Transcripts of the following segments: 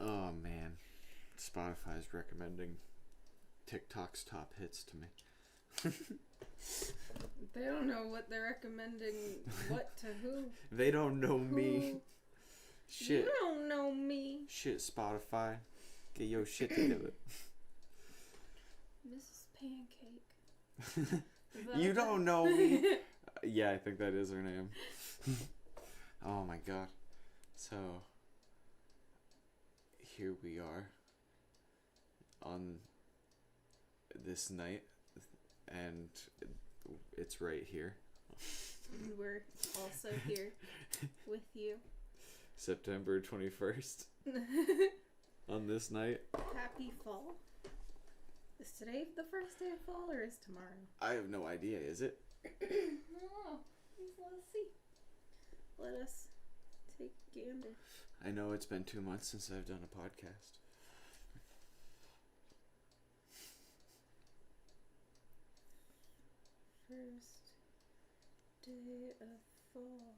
Oh man, Spotify's recommending TikTok's top hits to me. They don't know what they're recommending. What to who? They don't know me. Shit. You don't know me. Shit, Spotify. Get your shit together. Mrs. Pancake. You don't know me. Yeah, I think that is her name. Oh my god. So, here we are on this night, and it's right here. And we're also here with you. September 21st. On this night. Happy fall. Is today the first day of fall or is tomorrow? I have no idea, is it? No. Let's see. Let us take a gander. I know it's been 2 months since I've done a podcast. First day of fall.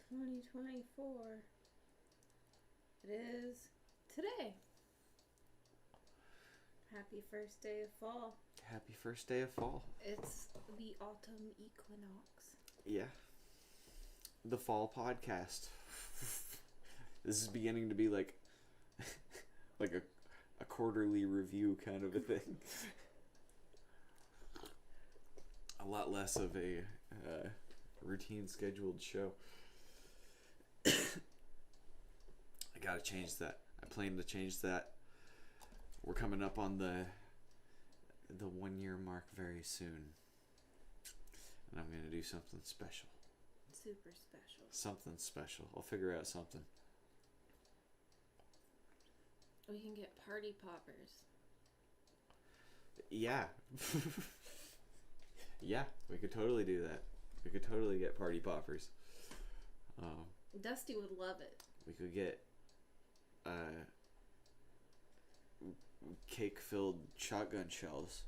2024. It is today. Happy first day of fall. Happy first day of fall. It's the autumn equinox. Yeah. The fall podcast. This is beginning to be like a quarterly review kind of a thing. A lot less of a routine scheduled show. I gotta change that. I plan to change that. We're coming up on the 1 year mark very soon. And I'm gonna do something special. Super special. Something special. I'll figure out something. We can get party poppers. Yeah. Yeah, we could totally do that. We could totally get party poppers. Dusty would love it. We could get cake-filled shotgun shells.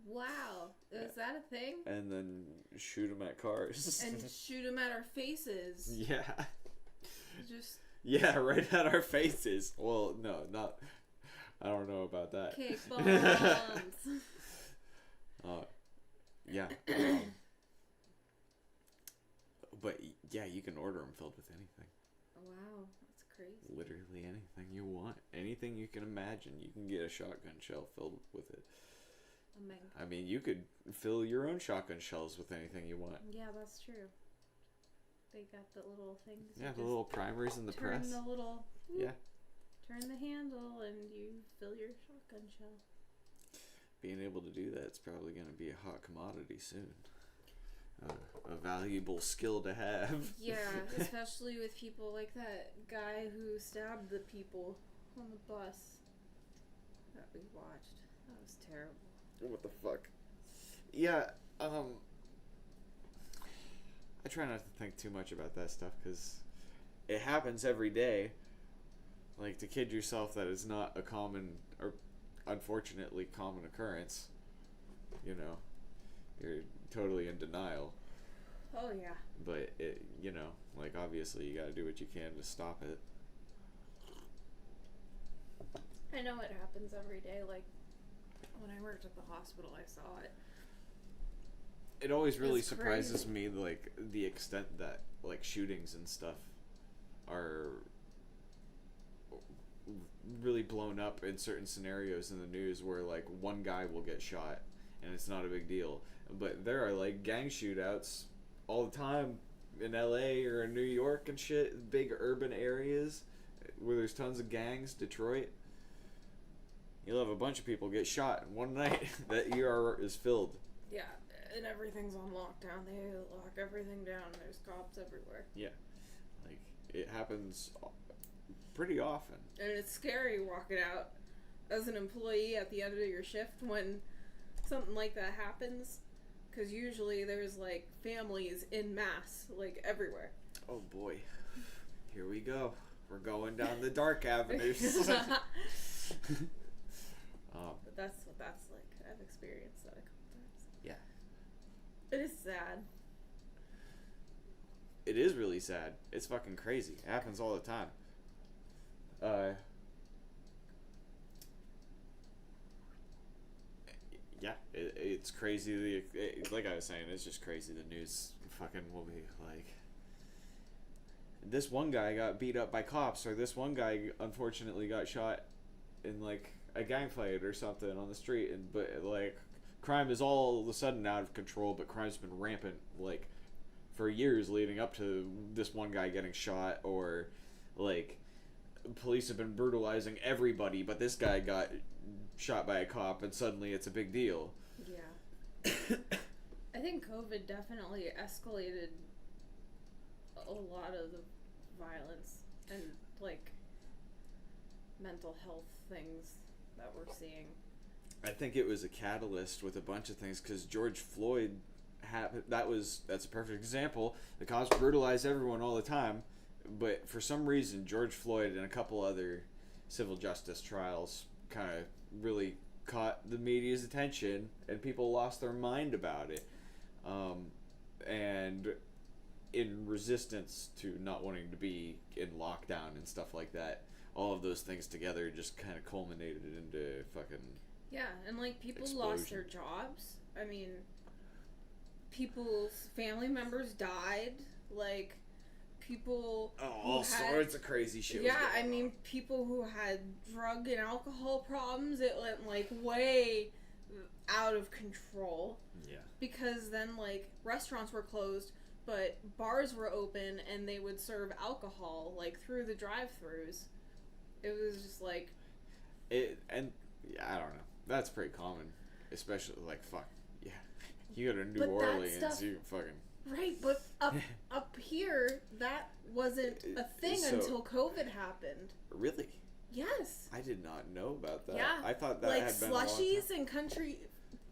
Wow. Is that a thing? And then shoot them at cars. And shoot them at our faces. Yeah. Just... Yeah, right at our faces. Well, no, not... I don't know about that. Cake bombs. Yeah. But yeah, you can order them filled with anything. Wow, that's crazy. Literally anything you want. Anything you can imagine. You can get a shotgun shell filled with it. I mean, you could fill your own shotgun shells with anything you want. Yeah, that's true. They got the little things. Yeah, the little primers in the press. Turn the little... Yeah. Turn the handle and you fill your shotgun shell. Being able to do that's probably going to be a hot commodity soon. A valuable skill to have. Yeah, especially with people like that guy who stabbed the people on the bus that we watched. That was terrible. What the fuck? Yeah, I try not to think too much about that stuff because it happens every day. Like, to kid yourself that it's not a common, or unfortunately common occurrence, you know, you're totally in denial. Oh, yeah. But, it, you know, like, obviously you gotta do what you can to stop it. I know it happens every day. Like, when I worked at the hospital, I saw it. It always really surprises me, like, the extent that, like, shootings and stuff are really blown up in certain scenarios in the news where, like, one guy will get shot and it's not a big deal. But there are, like, gang shootouts all the time in LA or in New York and shit, big urban areas where there's tons of gangs. Detroit, you'll have a bunch of people get shot in one night. That ER is filled. Yeah, and everything's on lockdown. They lock everything down. There's cops everywhere. Yeah, like, it happens pretty often. And it's scary walking out as an employee at the end of your shift when something like that happens. Because usually there's, like, families en masse, like, everywhere. Oh, boy. Here we go. We're going down the dark avenues. But that's what that's like. I've experienced that a couple times. Yeah. It is sad. It It is really sad. It's fucking crazy. It happens all the time. Yeah, it's crazy. Like I was saying, it's just crazy. The news fucking will be like, this one guy got beat up by cops, or this one guy unfortunately got shot in like a gang fight or something on the street, and but like crime is all of a sudden out of control, but crime's been rampant like for years leading up to this one guy getting shot, or like police have been brutalizing everybody, but this guy got shot by a cop and suddenly it's a big deal. Yeah. I think COVID definitely escalated a lot of the violence and like mental health things that we're seeing. I think it was a catalyst with a bunch of things, because George Floyd that's a perfect example. The cops brutalize everyone all the time, but for some reason George Floyd and a couple other civil justice trials kind of really caught the media's attention, and people lost their mind about it, and in resistance to not wanting to be in lockdown and stuff like that, all of those things together just kind of culminated into fucking and like people explosion. Lost their jobs. I mean, people's family members died, like people all sorts of crazy shit. Yeah, I mean, people who had drug and alcohol problems, it went like way out of control. Yeah. Because then like restaurants were closed, but bars were open and they would serve alcohol like through the drive-thrus. It was just like and yeah, I don't know. That's pretty common, especially like fuck. Yeah. You go to New Orleans, you fucking right, but up here, that wasn't a thing until COVID happened. Really? Yes. I did not know about that. Yeah. I thought that like had been slushies and country.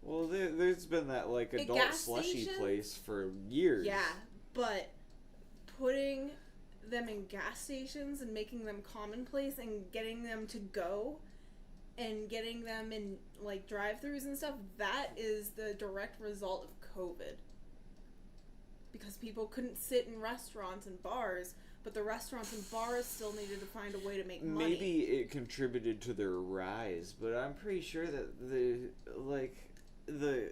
Well, there's been that like adult slushy place for years. Yeah, but putting them in gas stations and making them commonplace and getting them to go and getting them in like drive-thrus and stuff, that is the direct result of COVID. Because people couldn't sit in restaurants and bars, but the restaurants and bars still needed to find a way to make money. Maybe it contributed to their rise, but I'm pretty sure that the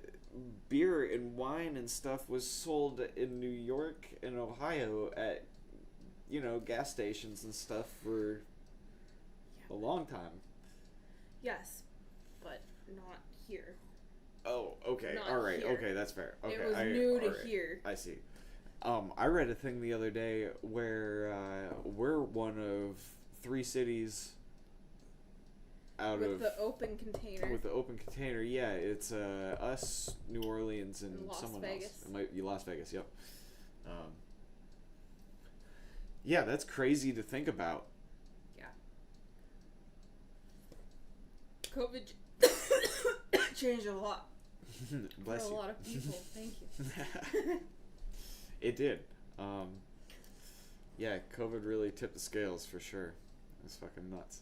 beer and wine and stuff was sold in New York and Ohio at, gas stations and stuff for a long time. Yes, but not here. Oh, okay. Not all right. here. Okay, that's fair. Okay, it was new to right. here. I see. I read a thing the other day where we're one of 3 cities with the open container. With the open container, yeah. It's us, New Orleans, and someone Vegas. else. It might be Las Vegas, yep. Yeah, that's crazy to think about. Yeah. COVID changed a lot. Bless for you. a lot of people. Thank you. It did. Yeah, COVID really tipped the scales for sure. It was fucking nuts.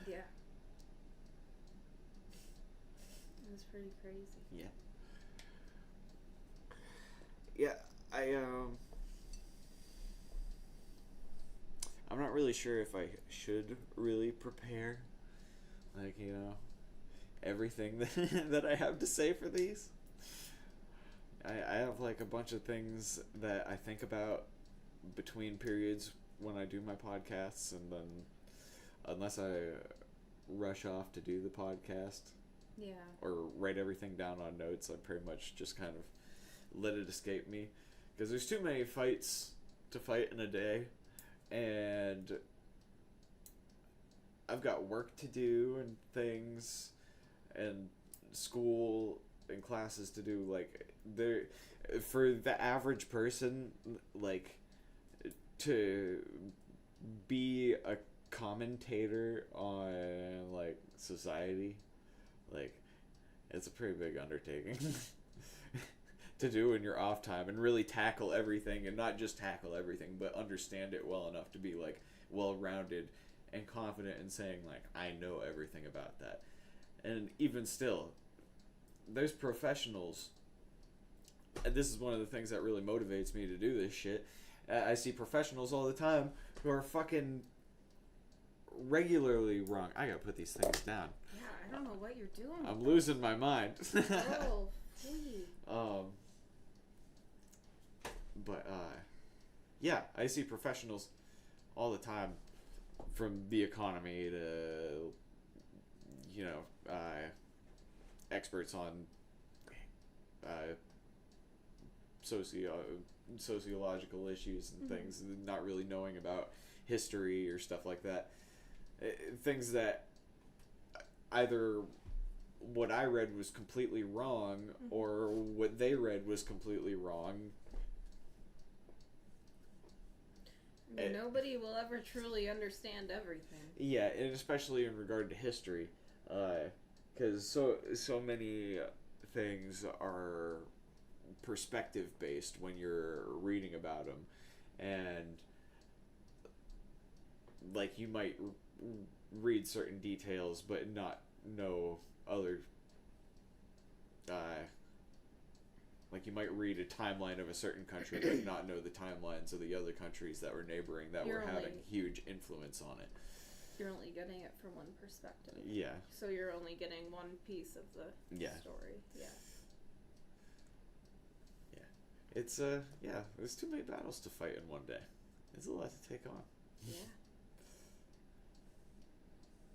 Yeah. It was pretty crazy. Yeah. Yeah, I'm not really sure if I should really prepare, like, everything that I have to say for these. I have like a bunch of things that I think about between periods when I do my podcasts, and then unless I rush off to do the podcast, or write everything down on notes, I pretty much just kind of let it escape me, because there's too many fights to fight in a day, and I've got work to do and things and school and classes to do. Like, there, for the average person, like, to be a commentator on like society, like, it's a pretty big undertaking to do in your off time, and really tackle everything, and not just tackle everything, but understand it well enough to be like well-rounded and confident in saying like, I know everything about that. And even still, there's professionals and this is one of the things that really motivates me to do this shit. I see professionals all the time who are fucking regularly wrong. I gotta put these things down. Yeah, I don't know what you're doing. I'm losing my mind. Oh, please. But yeah, I see professionals all the time, from the economy to, you know, experts on sociological issues and things, not really knowing about history or stuff like that. Things that either what I read was completely wrong or what they read was completely wrong. Nobody will ever truly understand everything. Yeah, and especially in regard to history, because so many things are perspective based when you're reading about them, and like you might read certain details but not know other. Like you might read a timeline of a certain country but not know the timelines of the other countries that were neighboring that were having huge influence on it. You're only getting it from one perspective. Yeah. So you're only getting one piece of the story. Yeah. Yeah. It's there's too many battles to fight in one day. It's a lot to take on. Yeah.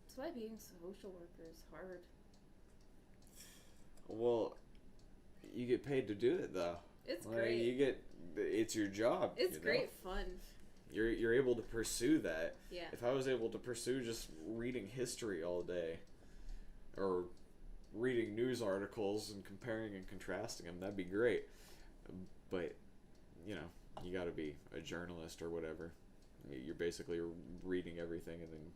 That's why being a social worker is hard. Well, you get paid to do it though. It's great. It's your job. It's great fun. You're able to pursue that. Yeah. If I was able to pursue just reading history all day, or reading news articles and comparing and contrasting them, that'd be great. But, you know, you got to be a journalist or whatever. You're basically reading everything and then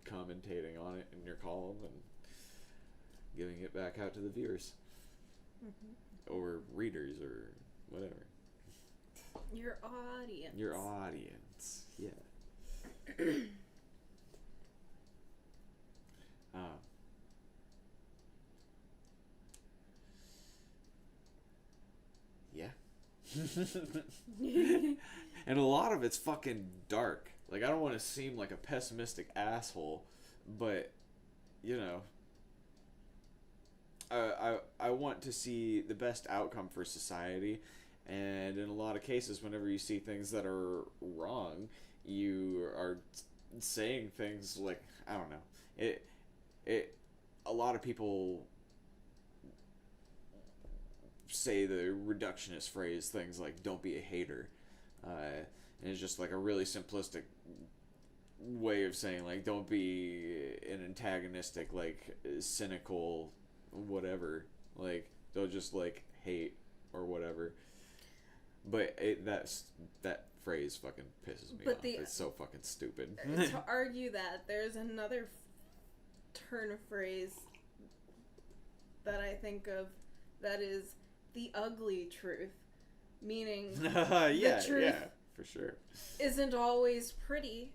commentating on it in your column and giving it back out to the viewers. Or readers or whatever. Your audience. Your audience, yeah. Yeah. And a lot of it's fucking dark. Like, I don't want to seem like a pessimistic asshole, but, you know, I want to see the best outcome for society, and in a lot of cases, whenever you see things that are wrong, you are saying things like, I don't know, a lot of people say the reductionist phrase, things like "don't be a hater," and it's just like a really simplistic way of saying, like, don't be an antagonistic, like, cynical whatever, like, don't just like hate or whatever. But that phrase fucking pisses me off. It's so fucking stupid. To argue that, there's another turn of phrase that I think of that is the ugly truth, meaning the truth for sure isn't always pretty,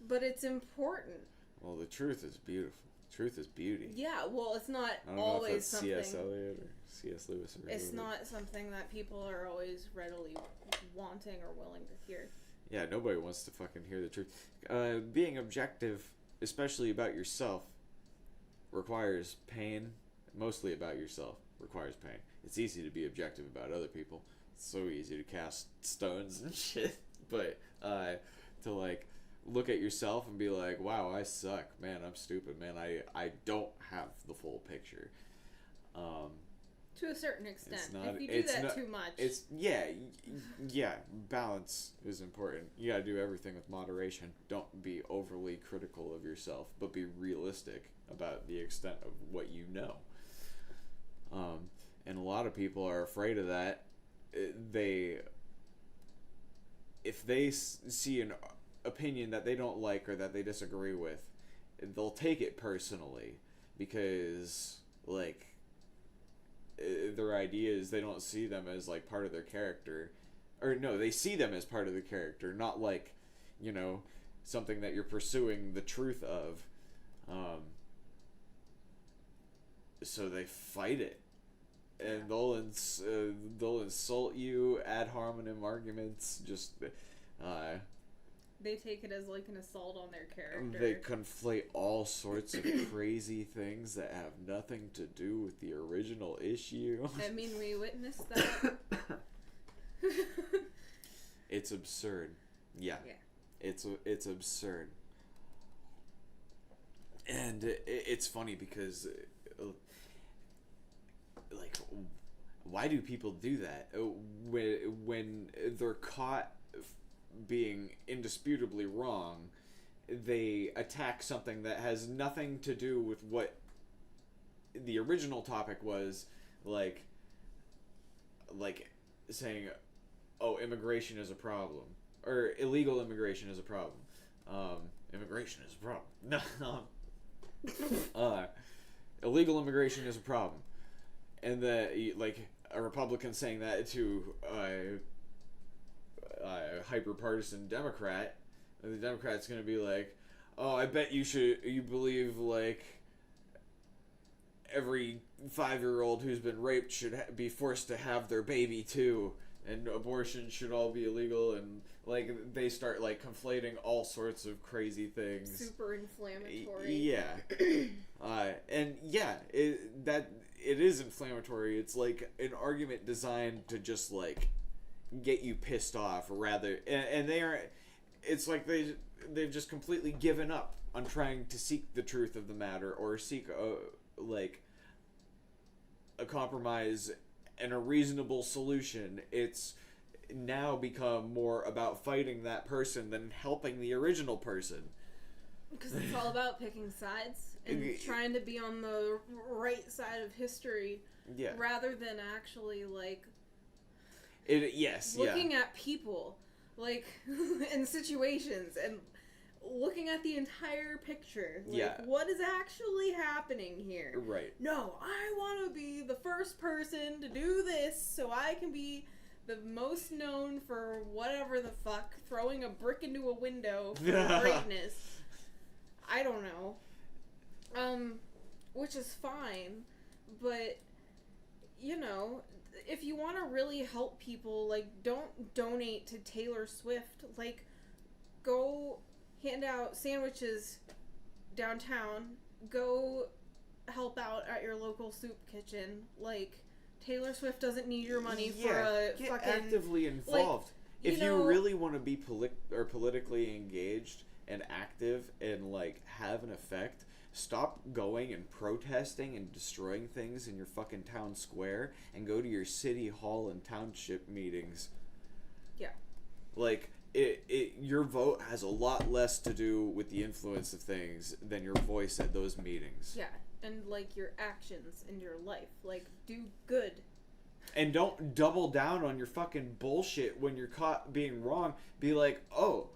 but it's important. Well, the truth is beautiful. Truth is beauty. Yeah, well, it's not I don't always know if that's something. C.S. Eliot or C.S. Lewis or It's not something that people are always readily wanting or willing to hear. Yeah, nobody wants to fucking hear the truth. Being objective, especially about yourself, requires pain. Mostly about yourself requires pain. It's easy to be objective about other people. It's so easy to cast stones and shit. But to like look at yourself and be like, wow, I suck, man, I'm stupid, man, I don't have the full picture. To a certain extent. If you do that too much. It's balance is important. You gotta do everything with moderation. Don't be overly critical of yourself, but be realistic about the extent of what you know. And a lot of people are afraid of that. If they see an opinion that they don't like or that they disagree with, they'll take it personally because, like, their ideas, they don't see them as like part of their character, or no, they see them as part of the character, not like, you know, something that you're pursuing the truth of. So they fight it, and they'll insult you ad hominem arguments. Just they take it as like an assault on their character. they conflate all sorts of crazy things that have nothing to do with the original issue. I mean, we witnessed that. It's absurd. Yeah. It's absurd. And it's funny because like, why do people do that when they're caught being indisputably wrong? They attack something that has nothing to do with what the original topic was, like saying, oh, immigration is a problem, or illegal immigration is a problem. Immigration is a problem. No. Illegal immigration is a problem. And like a Republican saying that to a hyper-partisan Democrat, the Democrat's going to be like, oh, I bet you believe like every 5-year-old who's been raped should be forced to have their baby too, and abortion should all be illegal, and like they start like conflating all sorts of crazy things. Super inflammatory. Yeah. And yeah, it is inflammatory. It's like an argument designed to just like get you pissed off, rather, and they are. It's like they've just completely given up on trying to seek the truth of the matter or seek a compromise and a reasonable solution. It's now become more about fighting that person than helping the original person. Because it's all about picking sides and trying to be on the right side of history, rather than actually like looking at people, like in situations, and looking at the entire picture. Like, what is actually happening here? Right. No, I want to be the first person to do this so I can be the most known for whatever the fuck, throwing a brick into a window for greatness. I don't know. Which is fine, but, you know, if you want to really help people, like, don't donate to Taylor Swift. Like, go hand out sandwiches downtown. Go help out at your local soup kitchen. Like, Taylor Swift doesn't need your money for a get fucking... actively involved. Like, if you really want to be politically engaged and active and, like, have an effect, stop going and protesting and destroying things in your fucking town square and go to your city hall and township meetings. Yeah. Like, your vote has a lot less to do with the influence of things than your voice at those meetings. Yeah, and, like, your actions in your life. Like, do good. And don't double down on your fucking bullshit when you're caught being wrong. Be like, oh,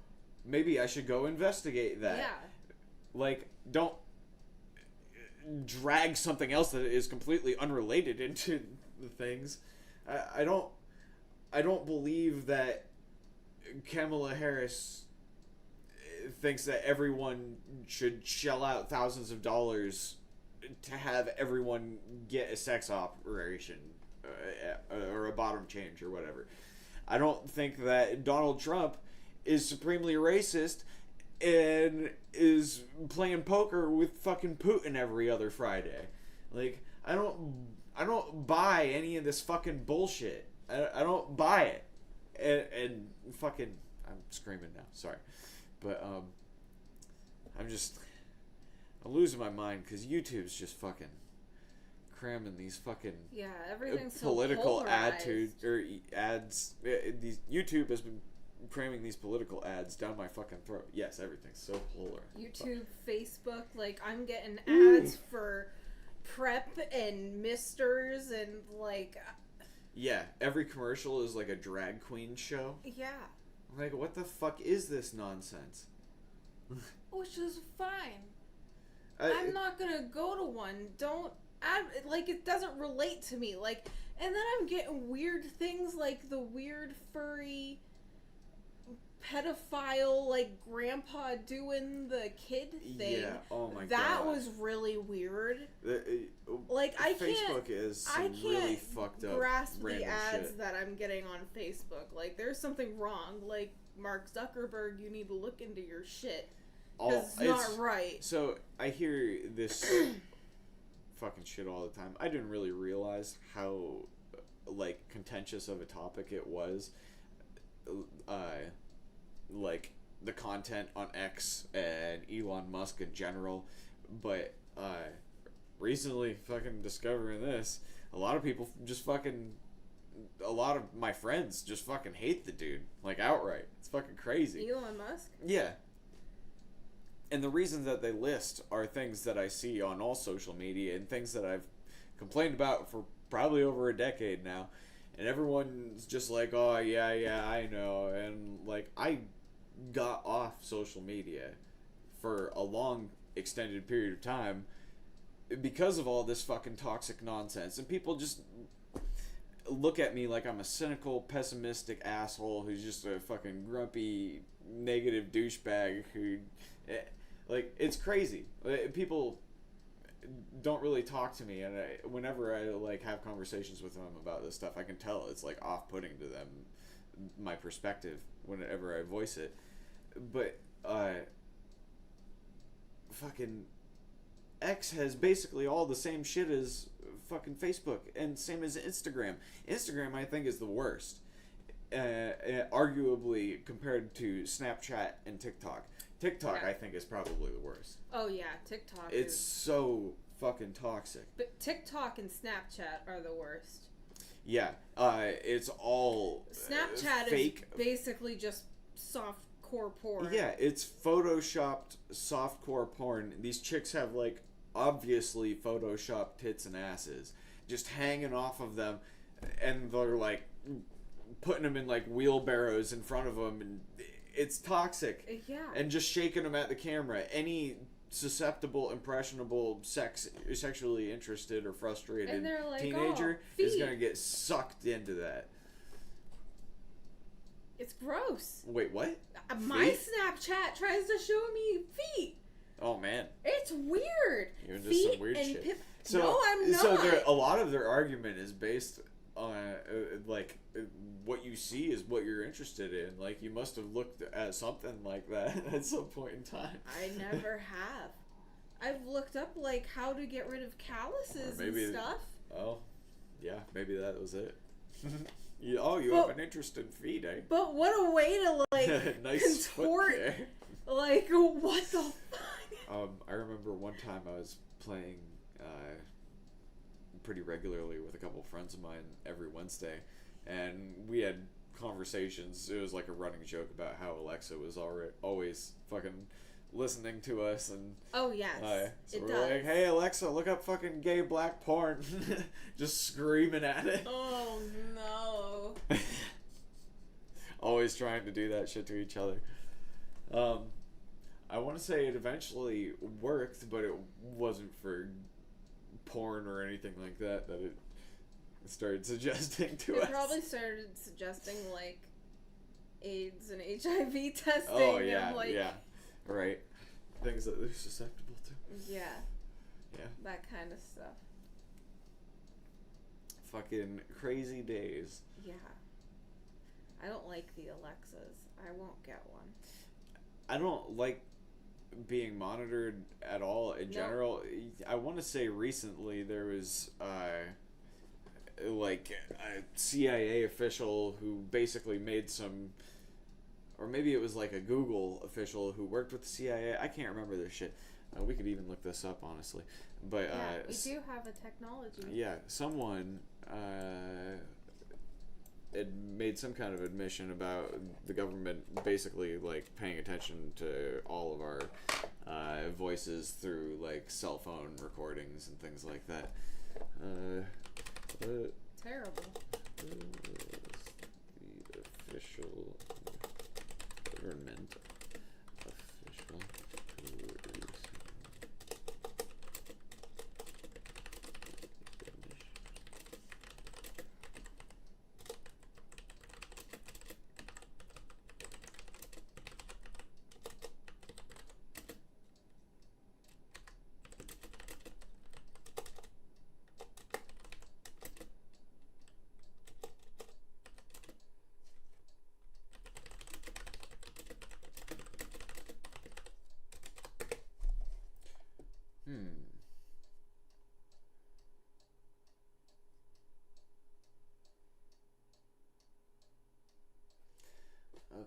maybe I should go investigate that. Yeah. Like, don't drag something else that is completely unrelated into the things. I don't believe that Kamala Harris thinks that everyone should shell out thousands of dollars to have everyone get a sex operation or a bottom change or whatever. I don't think that Donald Trump is supremely racist and is playing poker with fucking Putin every other Friday. Like, I don't buy any of this fucking bullshit. I don't buy it. And fucking, I'm screaming now, sorry. But, I'm losing my mind because YouTube's just fucking cramming these fucking everything's political so polarized. ads. These YouTube has been cramming these political ads down my fucking throat. Yes, everything's so polar. YouTube, Facebook, like, I'm getting ads for prep and misters and, like... Yeah, every commercial is like a drag queen show. Yeah. Like, what the fuck is this nonsense? Which is fine. I'm not gonna go to one. Don't... like, it doesn't relate to me. Like, and then I'm getting weird things like the weird furry pedophile, like, grandpa doing the kid thing. Yeah, oh my god. That was really weird. Like, I Facebook is some really fucked up grasp the random ads shit. that I'm getting on Facebook. Like, there's something wrong. Like, Mark Zuckerberg, you need to look into your shit. Because it's not right. So, I hear this fucking shit all the time. I didn't really realize how, like, contentious of a topic it was. Like, the content on X and Elon Musk in general. But, recently fucking discovering this, a lot of people just fucking... A lot of my friends just fucking hate the dude. Like, outright. It's fucking crazy. Elon Musk? Yeah. And the reasons that they list are things that I see on all social media and things that I've complained about for probably over a decade now. And everyone's just like, oh, yeah, I know. And, like, I got off social media for a long, extended period of time because of all this fucking toxic nonsense. And people just look at me like I'm a cynical, pessimistic asshole who's just a fucking grumpy, negative douchebag who... Like, it's crazy. People don't really talk to me, and whenever I, like, have conversations with them about this stuff, I can tell it's, like, off-putting to them, my perspective, whenever I voice it. But, fucking X has basically all the same shit as fucking Facebook, and same as Instagram. Instagram, I think, is the worst, arguably compared to Snapchat and TikTok. TikTok, yeah. I think, is probably the worst. Oh, yeah, TikTok It's so fucking toxic. But TikTok and Snapchat are the worst. Yeah, it's all Snapchat fake. Is basically just softcore porn. Yeah, it's photoshopped softcore porn. These chicks have, like, obviously photoshopped tits and asses just hanging off of them, and they're, like, putting them in, like, wheelbarrows in front of them, and it's toxic. Yeah. And just shaking them at the camera. Any susceptible, impressionable, sexually interested or frustrated like, teenager is going to get sucked into that. It's gross. Wait, what? My Snapchat tries to show me feet. Oh, man. It's weird. You're into some weird shit. No, I'm not. So a lot of their argument is based on, like, what you see is what you're interested in. Like, you must have looked at something like that at some point in time. I never have. I've looked up, like, how to get rid of calluses and stuff. Oh, yeah, maybe that was it. You have an interest in feet, eh? But what a way to, like, nice contort. Like, what the fuck? I remember one time I was playing pretty regularly with a couple friends of mine every Wednesday, and we had conversations. It was like a running joke about how Alexa was always fucking listening to us, and oh yes, so we're like, hey Alexa, look up fucking gay black porn, just screaming at it. Oh no. Always trying to do that shit to each other. I want to say it eventually worked, but it wasn't for porn or anything like that it started suggesting to us. It probably started suggesting, like, AIDS and HIV testing. Oh, yeah, and, like, yeah. Right. Things that they're susceptible to. Yeah. Yeah. That kind of stuff. Fucking crazy days. Yeah. I don't like the Alexas. I won't get one. I don't like being monitored at all in general. I want to say recently there was like a CIA official who basically made some, or maybe it was like a Google official who worked with the CIA. I can't remember this shit. We could even look this up, honestly. But we do have a technology. Yeah, someone had made some kind of admission about the government basically, like, paying attention to all of our voices through, like, cell phone recordings and things like that. Terrible. The official government official who is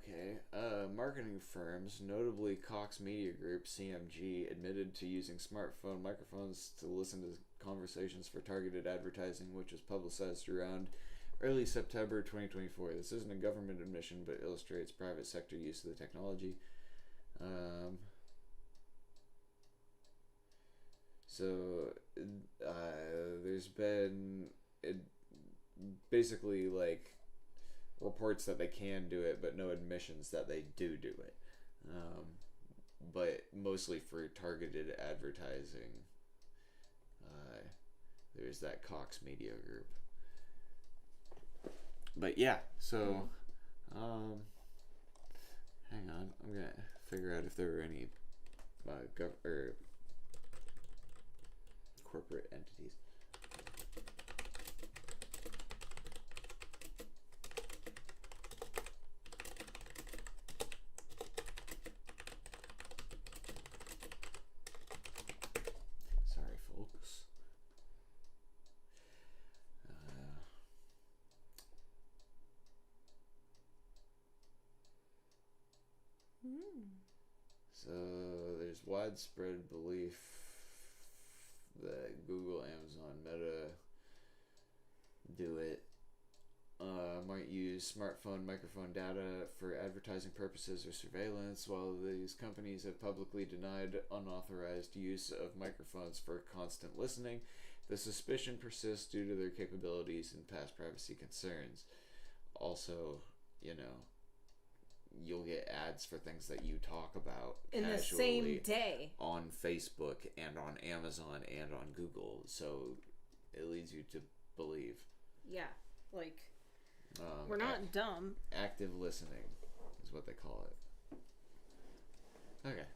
Okay. Marketing firms, notably Cox Media Group (CMG), admitted to using smartphone microphones to listen to conversations for targeted advertising, which was publicized around early September 2024. This isn't a government admission, but illustrates private sector use of the technology. So there's been basically like reports that they can do it, but no admissions that they do it. But mostly for targeted advertising. There's that Cox Media Group. But yeah, so hang on, I'm gonna figure out if there were any corporate entities. Sorry, folks. So there's widespread belief that Google, Amazon, Meta do it. Might use smartphone microphone data for advertising purposes or surveillance, while these companies have publicly denied unauthorized use of microphones for constant listening. The suspicion persists due to their capabilities and past privacy concerns. Also, you'll get ads for things that you talk about in the same day on Facebook and on Amazon and on Google, so it leads you to believe. Yeah, like we're not dumb. Active listening is what they call it. Okay.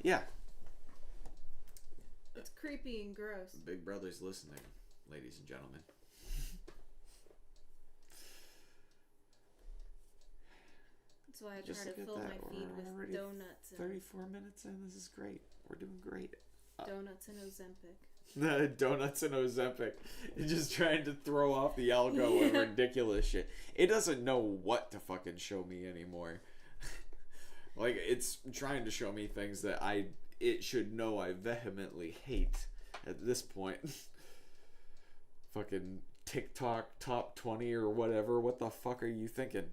Yeah. It's creepy and gross. Big Brother's listening, ladies and gentlemen. That's why I try to fill my feed with donuts. 34 minutes in. This is great. We're doing great. Donuts and Ozempic. Donuts and Ozempic. You're just trying to throw off the algo with ridiculous shit. It doesn't know what to fucking show me anymore. Like, it's trying to show me things that it should know I vehemently hate at this point. Fucking TikTok top 20 or whatever. What the fuck are you thinking?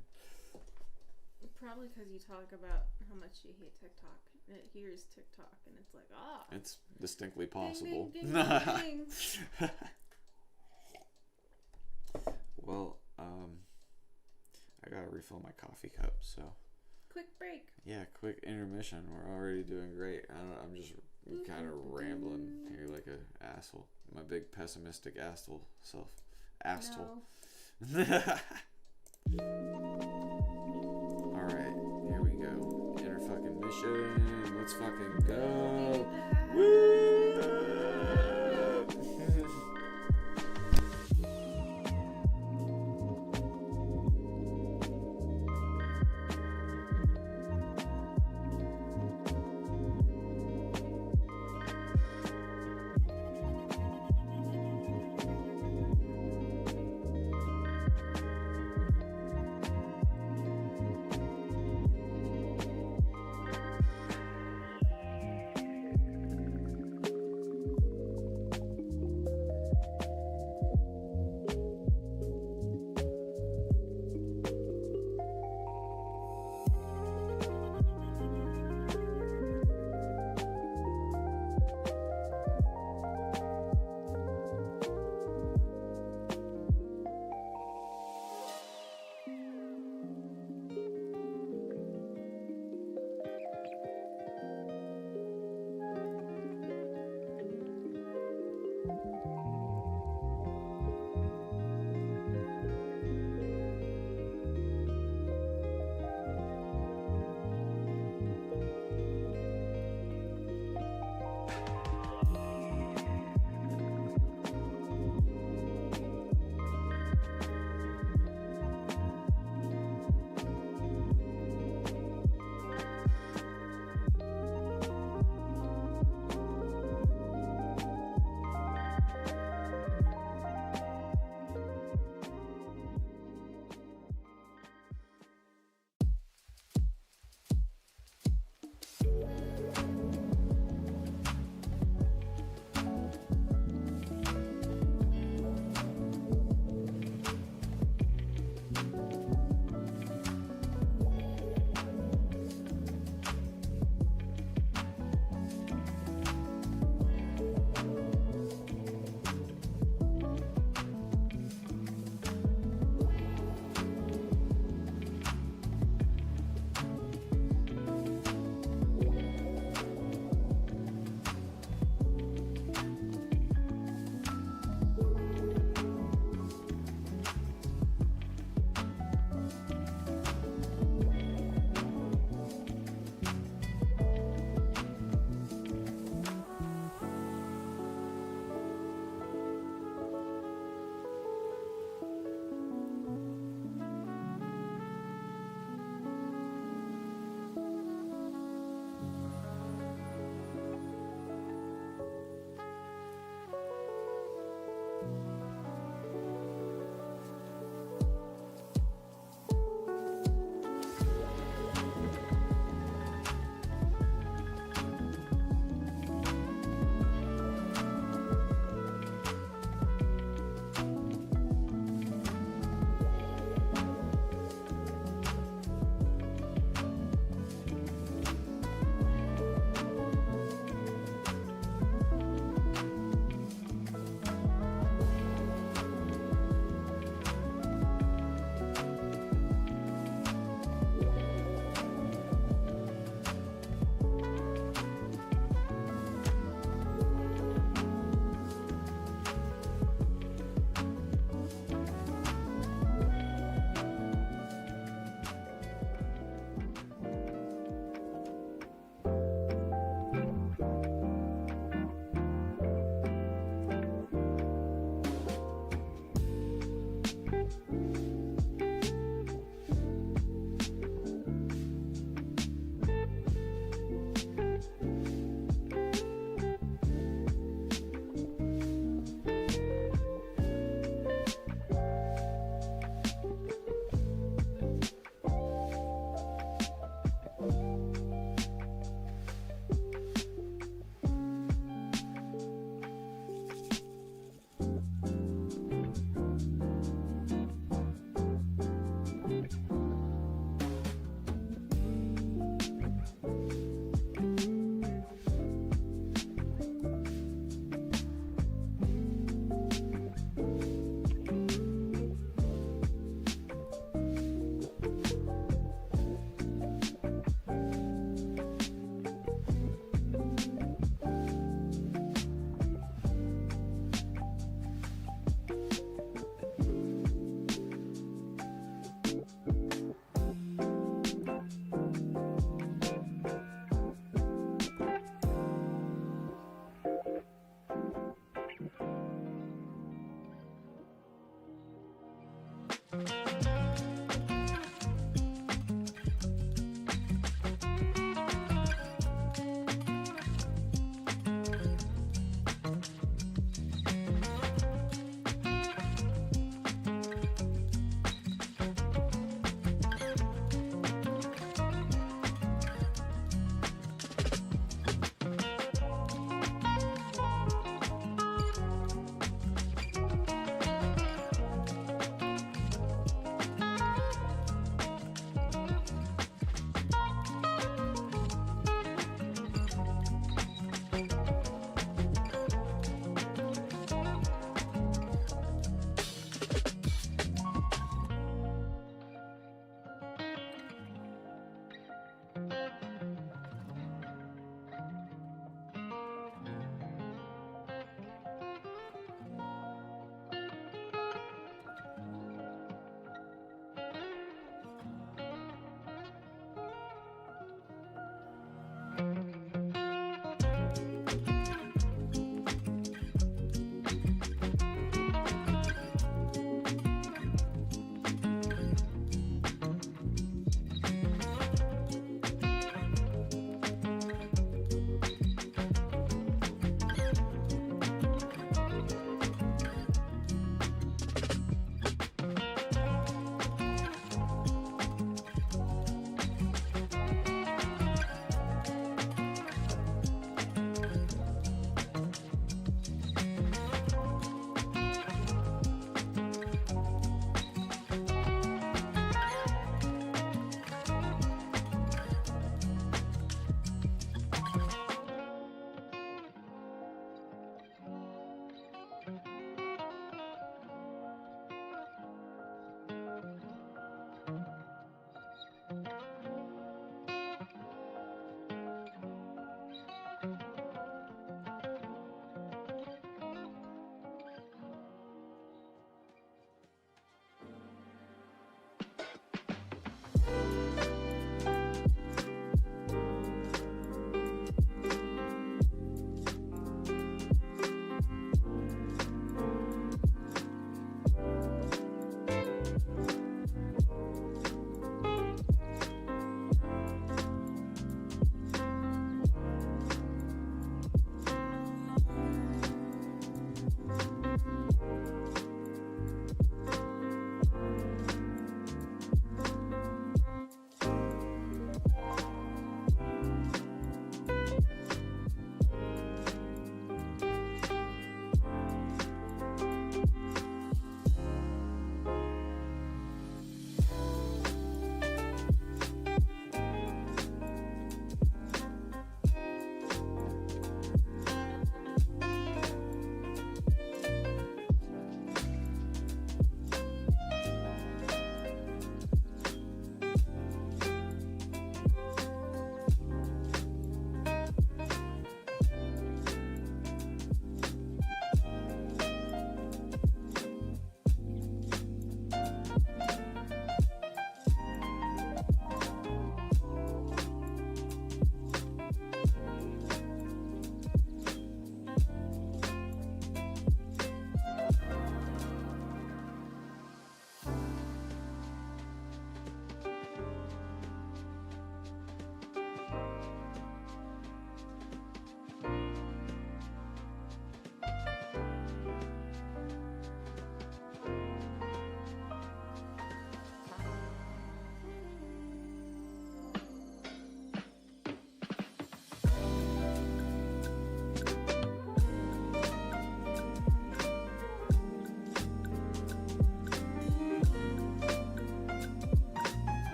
Probably because you talk about how much you hate TikTok. And it hears TikTok and it's like, It's distinctly possible. Ding, ding, ding, ding. Well, I gotta refill my coffee cup, so. Quick break. Yeah, quick intermission. We're already doing great. I'm just kind of rambling here like an asshole. My big pessimistic asshole self. Asshole. No. Alright, here we go. Inner fucking mission. Let's fucking go. Woo!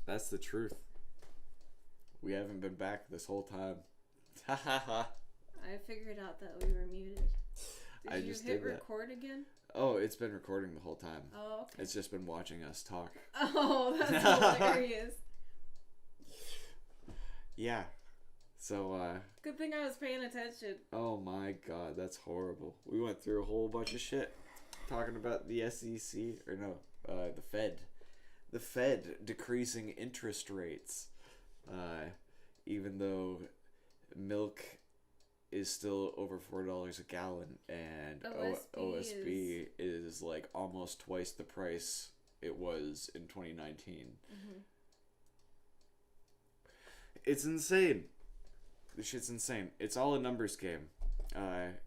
That's the truth. We haven't been back this whole time. Ha ha ha. I figured out that we were muted. I Did you just hit did that. record again? Oh, it's been recording the whole time. Oh, okay. It's just been watching us talk. Oh, that's hilarious. Yeah. So, Good thing I was paying attention. oh my god, that's horrible. We went through a whole bunch of shit. Talking about the SEC, or no, the Fed. The Fed decreasing interest rates. Even though milk is still over $4 a gallon, and OSB is like almost twice the price it was in 2019. Mm-hmm. It's insane. This shit's insane. It's all a numbers game.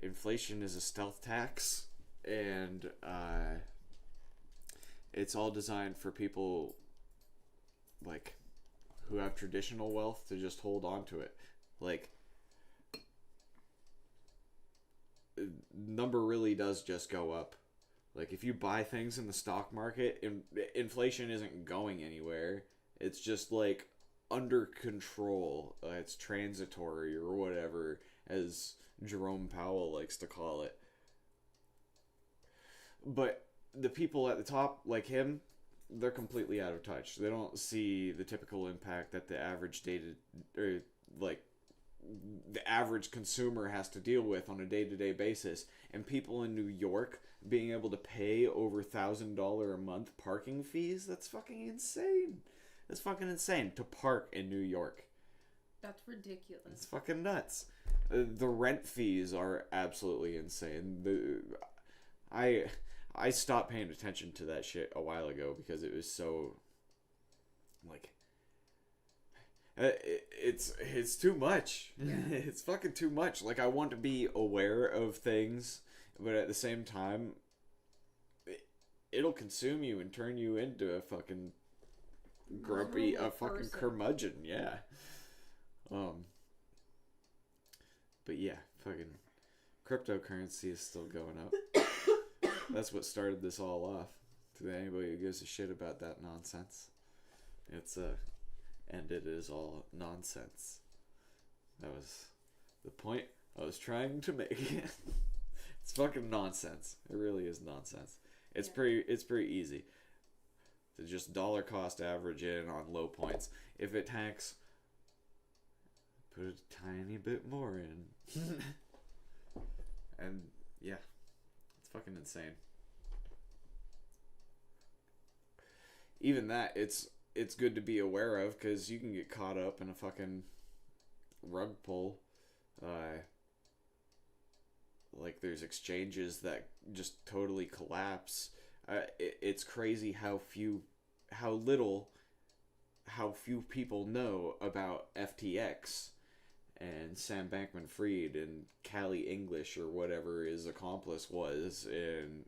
Inflation is a stealth tax, and it's all designed for people like who have traditional wealth to just hold on to it. Like, number really does just go up. Like, if you buy things in the stock market, inflation isn't going anywhere. It's just like under control. It's transitory or whatever, as Jerome Powell likes to call it. But the people at the top, like him, they're completely out of touch. They don't see the typical impact that the average the average consumer has to deal with on a day-to-day basis. And people in New York being able to pay over $1,000 a month parking fees, that's fucking insane. That's fucking insane to park in New York. That's ridiculous. It's fucking nuts. The rent fees are absolutely insane. I stopped paying attention to that shit a while ago because it was so, like, it's too much. Yeah. It's fucking too much. Like, I want to be aware of things, but at the same time, it'll consume you and turn you into a fucking grumpy, a fucking curmudgeon. Yeah. But yeah, fucking cryptocurrency is still going up. That's what started this all off. To anybody who gives a shit about that nonsense, and it is all nonsense. That was the point I was trying to make. It's fucking nonsense. It really is nonsense. It's pretty easy to just dollar cost average in on low points. If it tanks, put a tiny bit more in. And yeah, it's fucking insane. Even that, it's good to be aware of, because you can get caught up in a fucking rug pull. Like, there's exchanges that just totally collapse. It's crazy how few people know about FTX and Sam Bankman-Fried and Callie English, or whatever his accomplice was, in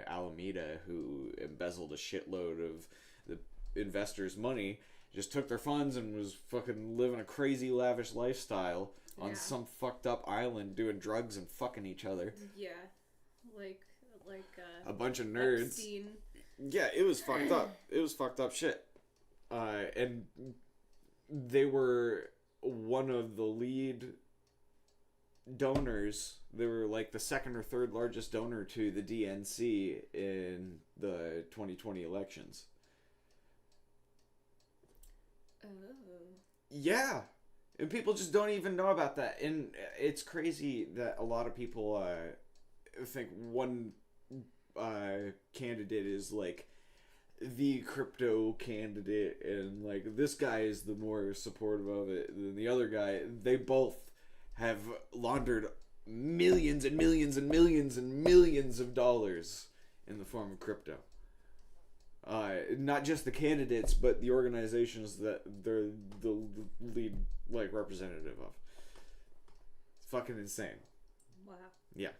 Alameda, who embezzled a shitload of the investors' money, just took their funds and was fucking living a crazy lavish lifestyle on some fucked up island doing drugs and fucking each other. Yeah. Like a bunch of nerds. Epstein. Yeah, it was fucked up. It was fucked up shit. And they were one of the lead donors. They were like the second or third largest donor to the DNC in the 2020 elections. Oh. Yeah. And people just don't even know about that. And it's crazy that a lot of people think one candidate is like the crypto candidate, and like this guy is the more supportive of it than the other guy. They both have laundered millions and millions and millions and millions of dollars in the form of crypto. Not just the candidates, but the organizations that they're the lead, like, representative of. It's fucking insane. Wow. Yeah.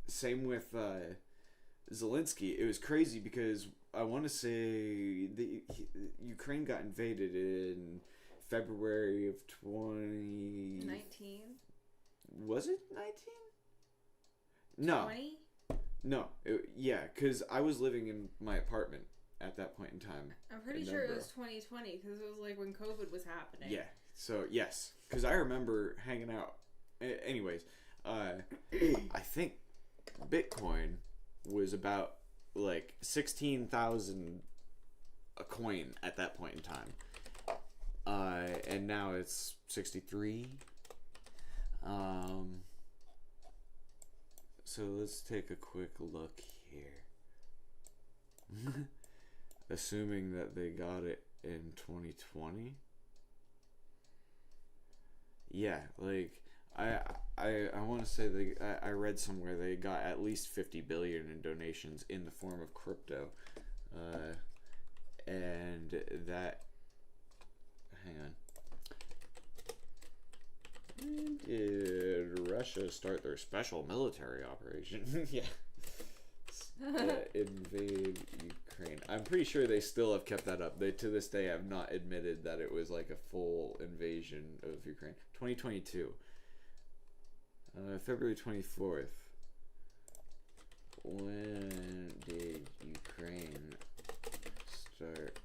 Same with Zelensky. It was crazy because I want to say Ukraine got invaded in February of 2019. Was it 19? No. 20? No, yeah, because I was living in my apartment at that point in time. I'm pretty sure it was 2020 because it was like when COVID was happening. Yeah. So yes, because I remember hanging out. Anyways, I think Bitcoin was about like 16,000 a coin at that point in time. And now it's 63. So let's take a quick look here. Assuming that they got it in 2020. Yeah, like I want to say I read somewhere they got at least 50 billion in donations in the form of crypto. And that, hang on. When did Russia start their special military operation? Yeah. Invade Ukraine. I'm pretty sure they still have kept that up. They to this day have not admitted that it was like a full invasion of Ukraine. 2022. February 24th. When did Ukraine start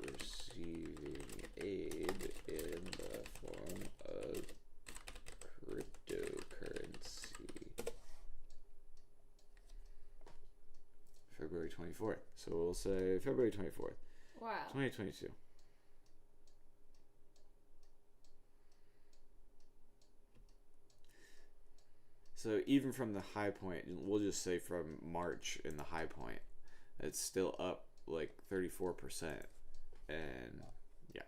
receiving aid in the form of cryptocurrency? February 24th. So we'll say February 24th. Wow. 2022. So even from the high point, we'll just say from March in the high point, it's still up like 34%. And yeah.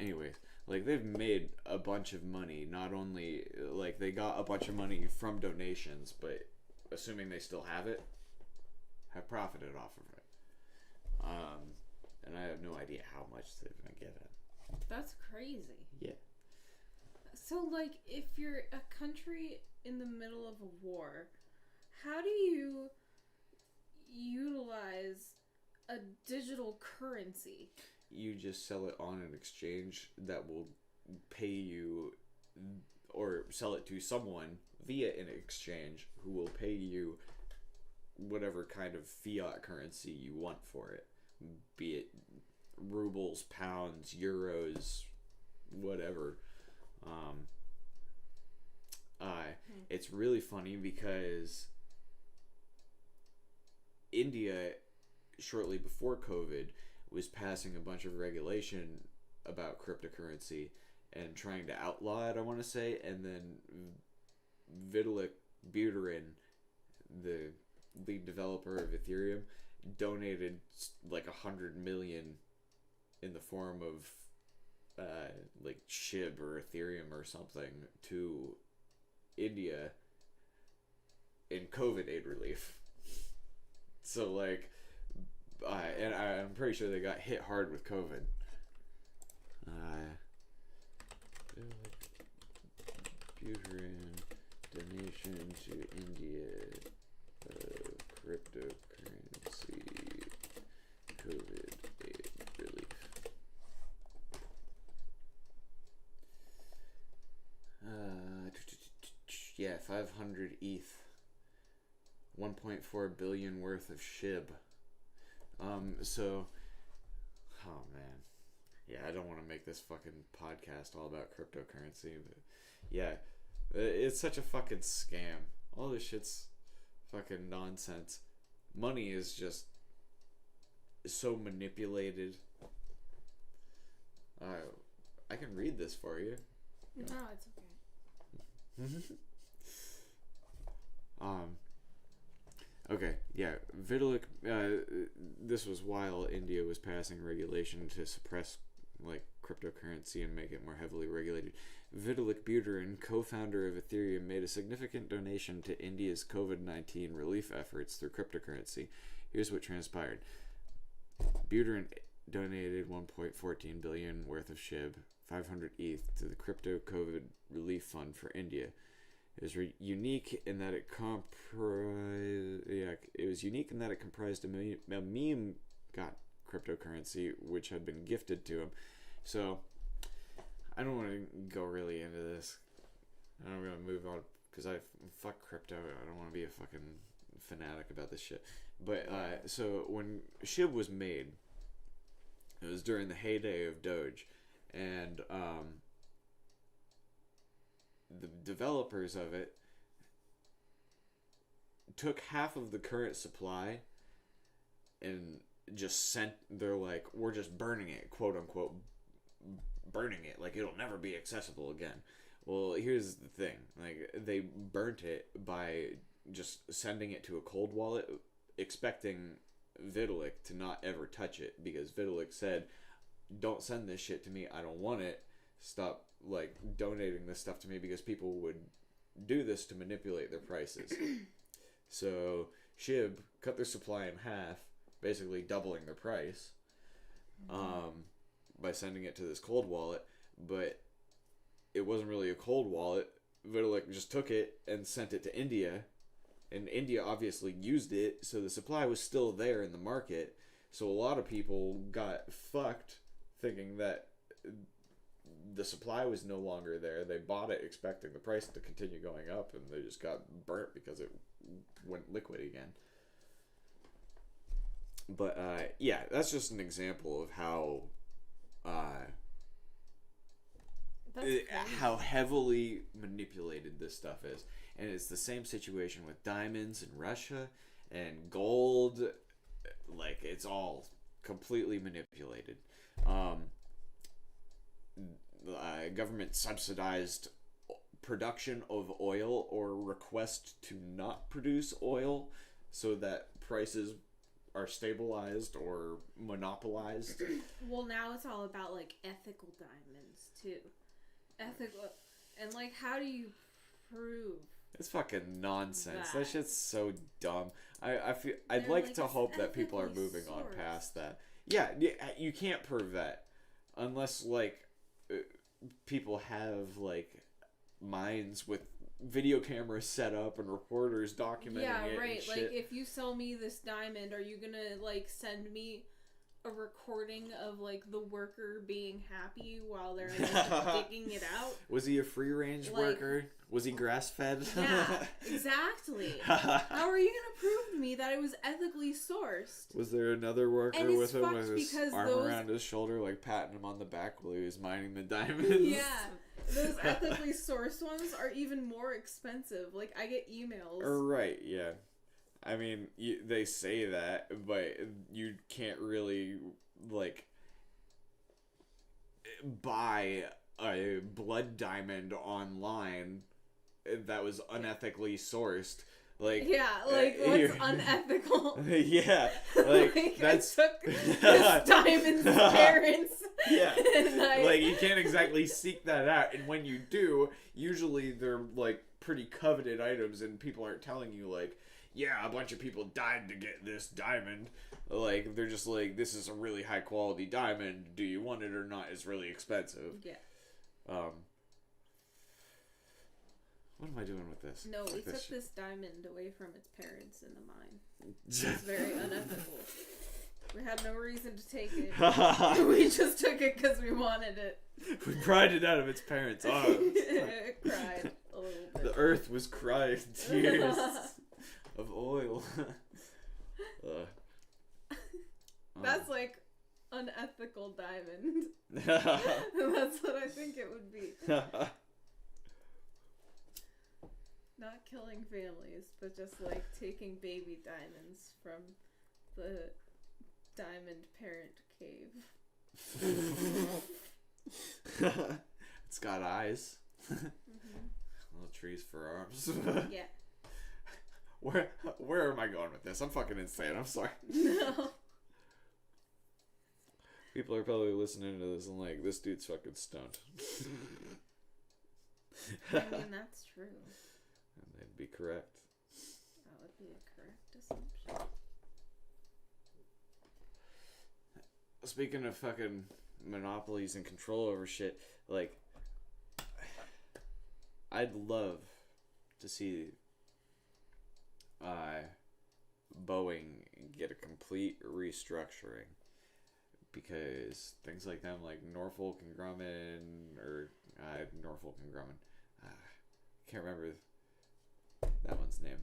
Anyways, like they've made a bunch of money. Not only like they got a bunch of money from donations, but assuming they still have it, have profited off of it. And I have no idea how much they're gonna get it. That's crazy. Yeah. So, like, if you're a country in the middle of a war, how do you utilize a digital currency? You just sell it on an exchange that will pay you, or sell it to someone via an exchange who will pay you whatever kind of fiat currency you want for it, be it rubles, pounds, euros, whatever. It's really funny because India, shortly before COVID, was passing a bunch of regulation about cryptocurrency and trying to outlaw it, I want to say, and then Vitalik Buterin, the lead developer of Ethereum, donated like 100 million in the form of like SHIB or Ethereum or something to India in COVID aid relief. So like, and I'm pretty sure they got hit hard with COVID. Buterin donation to India of cryptocurrency COVID aid relief. Yeah, 500 ETH. 1.4 billion worth of SHIB. So, oh man. Yeah, I don't want to make this fucking podcast all about cryptocurrency, but yeah, it's such a fucking scam. All this shit's fucking nonsense. Money is just so manipulated. I can read this for you. No, it's okay. Okay, yeah, Vitalik, this was while India was passing regulation to suppress, like, cryptocurrency and make it more heavily regulated. Vitalik Buterin, co-founder of Ethereum, made a significant donation to India's COVID-19 relief efforts through cryptocurrency. Here's what transpired. Buterin donated 1.14 billion worth of SHIB, 500 ETH, to the crypto COVID relief fund for India. It was unique in that it comprised a meme cryptocurrency which had been gifted to him. So I don't want to go really into this. I'm gonna move on because fuck crypto. I don't want to be a fucking fanatic about this shit. But so when SHIB was made, It was during the heyday of Doge, and the developers of it took half of the current supply and just sent. They're like, we're just burning it, quote unquote, burning it, like it'll never be accessible again. Well, here's the thing: like they burnt it by just sending it to a cold wallet, expecting Vitalik to not ever touch it, because Vitalik said, "Don't send this shit to me. I don't want it. Stop like donating this stuff to me, because people would do this to manipulate their prices." So SHIB cut their supply in half, basically doubling their price, by sending it to this cold wallet. But it wasn't really a cold wallet. Vitalik just took it and sent it to India, and India obviously used it, so the supply was still there in the market. So a lot of people got fucked thinking that the supply was no longer there. They bought it expecting the price to continue going up, and they just got burnt because it went liquid again. But yeah, that's just an example of how heavily manipulated this stuff is. And it's the same situation with diamonds in Russia and gold. Like, it's all completely manipulated. Government subsidized production of oil, or request to not produce oil, so that prices are stabilized or monopolized. Well, now it's all about like ethical diamonds too. Ethical, and like, how do you prove? It's fucking nonsense. That That. shit's so dumb. I feel I'd They're like like, to it's hope that people are ethically moving on sourced. past that. Yeah, you can't prove that unless like people have like mines with video cameras set up and reporters documenting it. Right. And Like, shit. if you sell me this diamond, are you gonna like send me a recording of like the worker being happy while they're like digging it out? Was he a free range Like- worker? Was he grass fed? Yeah, exactly. How are you gonna prove to me that it was ethically sourced? Was there another worker And it's with him fucked with his because arm those- around his shoulder, like patting him on the back while he was mining the diamonds? Yeah, those ethically sourced ones are even more expensive. Like, I get emails. Right, yeah. I mean, they say that, but you can't really, like, buy a blood diamond online that was unethically sourced. Like, Yeah, like, what's you're- unethical? yeah, like, that's... I took this diamond's parents. Yeah, and like, you can't exactly seek that out, and when you do, usually they're, like, pretty coveted items, and people aren't telling you, like, yeah, a bunch of people died to get this diamond. Like, they're just like, this is a really high quality diamond, do you want it or not? It's really expensive. Yeah. What am I doing with this? No, we Like took shit. this diamond away from its parents in the mine. It's very unethical. We had no reason to take it. We just took it because we wanted it. We pried it out of its parents' arms. It cried a little bit. The earth was crying tears of oil. That's like unethical diamond. That's what I think it would be. Not killing families, but just like taking baby diamonds from the diamond parent cave. It's got eyes. Mm-hmm. Little trees for arms. Yeah. Where am I going with this? I'm fucking insane. I'm sorry. No. People are probably listening to this and like, this dude's fucking stoned. I mean, that's true. And they'd be correct. That would be a correct assumption. Speaking of fucking monopolies and control over shit, like, I'd love to see Boeing get a complete restructuring, because things like them, like Norfolk and Grumman, or Norfolk and Grumman, can't remember that one's name,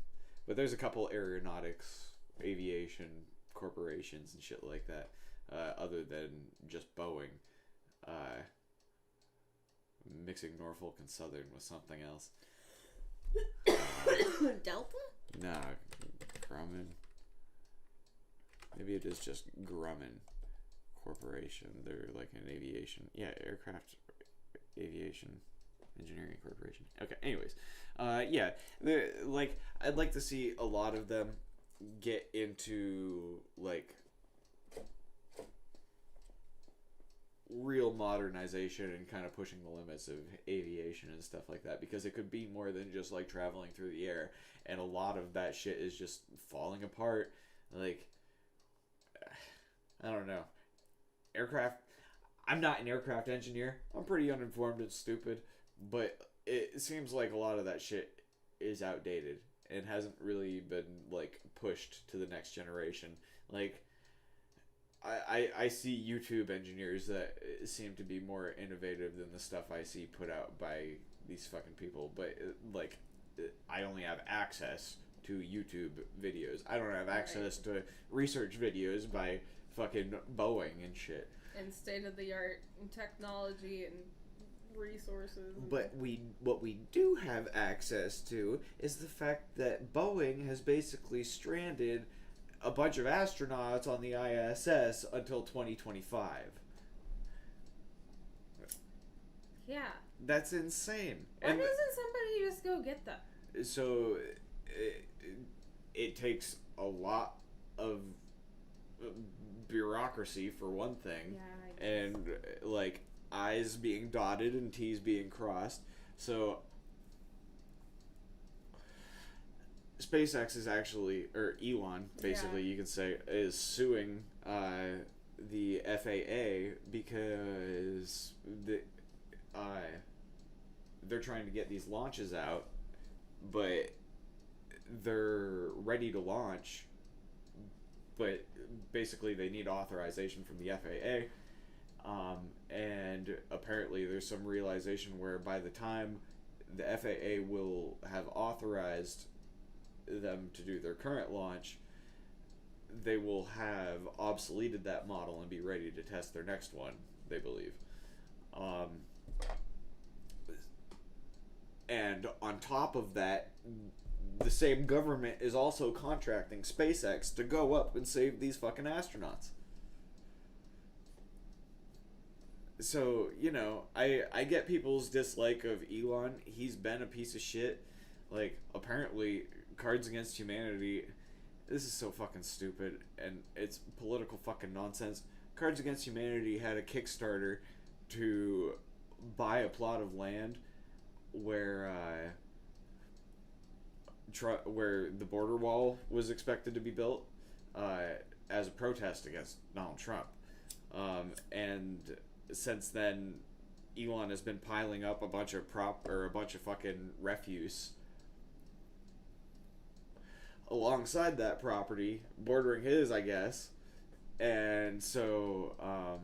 but there's a couple aeronautics, aviation corporations and shit like that other than just Boeing. Mixing Norfolk and Southern with something else. Delta? Nah, Grumman. Maybe it is just Grumman Corporation. They're like an aviation. Yeah, aircraft aviation engineering corporation. Okay, anyways. Yeah. Like, I'd like to see a lot of them get into, like, real modernization and kind of pushing the limits of aviation and stuff like that, because it could be more than just like traveling through the air, and a lot of that shit is just falling apart. Like, I don't know, aircraft, I'm not an aircraft engineer, I'm pretty uninformed and stupid, but it seems like a lot of that shit is outdated and hasn't really been like pushed to the next generation. Like, I see YouTube engineers that seem to be more innovative than the stuff I see put out by these fucking people. But, like, I only have access to YouTube videos. I don't have access to research videos by fucking Boeing and shit. And state-of-the-art technology and resources. But what we do have access to is the fact that Boeing has basically stranded a bunch of astronauts on the ISS until 2025. Yeah. That's insane. Why doesn't somebody just go get them? So it takes a lot of bureaucracy for one thing. Yeah, and like I's being dotted and T's being crossed. So SpaceX is actually, or Elon, basically, you can say, is suing the FAA because they're trying to get these launches out, but they're ready to launch, but basically they need authorization from the FAA, and apparently there's some realization where by the time the FAA will have authorized them to do their current launch, they will have obsoleted that model and be ready to test their next one, they believe. And on top of that, the same government is also contracting SpaceX to go up and save these fucking astronauts. So, you know, I get people's dislike of Elon. He's been a piece of shit. Like, apparently, Cards Against Humanity, this is so fucking stupid, and it's political fucking nonsense. Cards Against Humanity had a Kickstarter to buy a plot of land where the border wall was expected to be built as a protest against Donald Trump. And since then, Elon has been piling up a bunch of fucking refuse alongside that property, bordering his, I guess. And so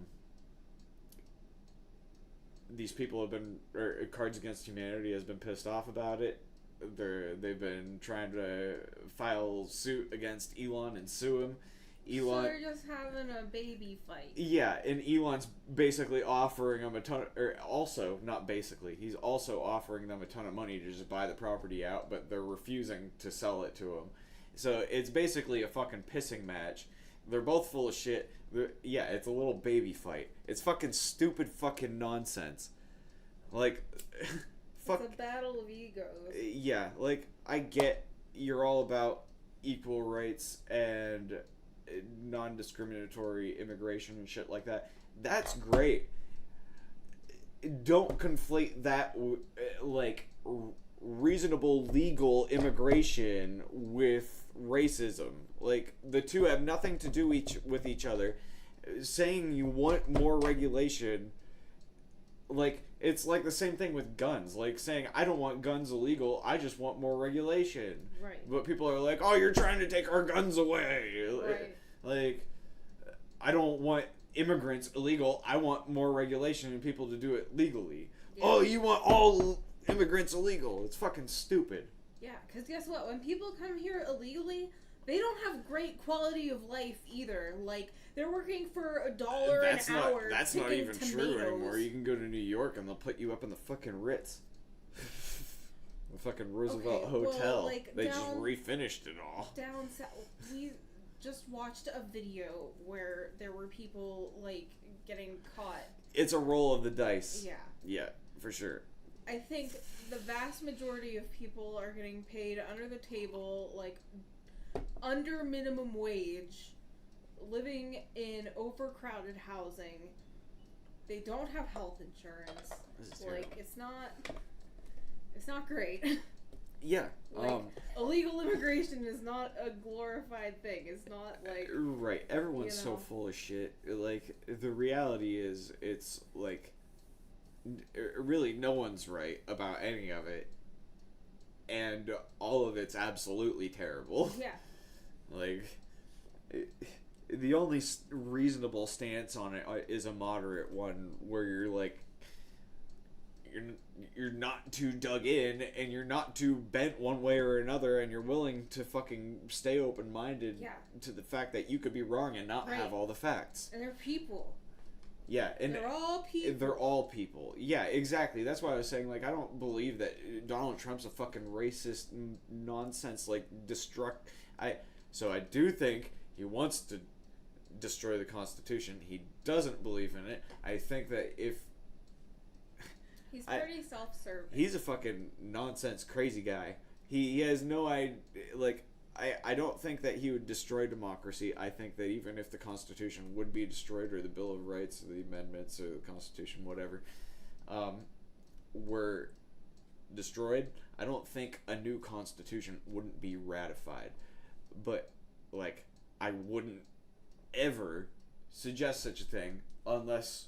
these people have been, or Cards Against Humanity has been pissed off about it. They've been trying to file suit against Elon and sue him. So they're just having a baby fight. Yeah, and Elon's basically offering them a ton he's also offering them a ton of money to just buy the property out, but they're refusing to sell it to him. So it's basically a fucking pissing match. They're both full of shit. Yeah, it's a little baby fight. It's fucking stupid fucking nonsense. Like, fuck. It's a battle of egos. Yeah, like, I get you're all about equal rights and non-discriminatory immigration and shit like that. That's great. Don't conflate that like reasonable legal immigration with racism. Like, the two have nothing to do with each other. Saying you want more regulation, like, it's like the same thing with guns. Like, saying I don't want guns illegal, I just want more regulation. Right. But people are like, oh, you're trying to take our guns away. Right. Like, I don't want immigrants illegal, I want more regulation and people to do it legally. Yeah. Oh, you want all immigrants illegal. It's fucking stupid. Yeah, because guess what? When people come here illegally, they don't have great quality of life either. Like, they're working for $1 an hour. That's not picking even tomatoes. true anymore. You can go to New York and they'll put you up in the fucking Ritz. The fucking Roosevelt Hotel. Well, like, they just refinished it all. Down south, we just watched a video where there were people, like, getting caught. It's a roll of the dice. Yeah. Yeah, for sure. I think the vast majority of people are getting paid under the table, like, under minimum wage, living in overcrowded housing. They don't have health insurance. Like, it's not great. Yeah. Like, illegal immigration is not a glorified thing. It's not like... Right. Everyone's so full of shit. Like, the reality is, it's like, really no one's right about any of it. And all of it's absolutely terrible. Yeah. Like, the only reasonable stance on it is a moderate one where you're like, you're not too dug in and you're not too bent one way or another, and you're willing to fucking stay open-minded to the fact that you could be wrong and not have all the facts. And they're people. Yeah, and they're all people. They're all people. Yeah, exactly. That's why I was saying, like, I don't believe that Donald Trump's a fucking racist nonsense, like, So I do think he wants to destroy the Constitution. He doesn't believe in it. I think that if... He's pretty self-serving. He's a fucking nonsense crazy guy. He has no idea... Like, I don't think that he would destroy democracy. I think that even if the Constitution would be destroyed, or the Bill of Rights, or the amendments, or the Constitution, whatever, were destroyed, I don't think a new Constitution wouldn't be ratified. But, like, I wouldn't ever suggest such a thing unless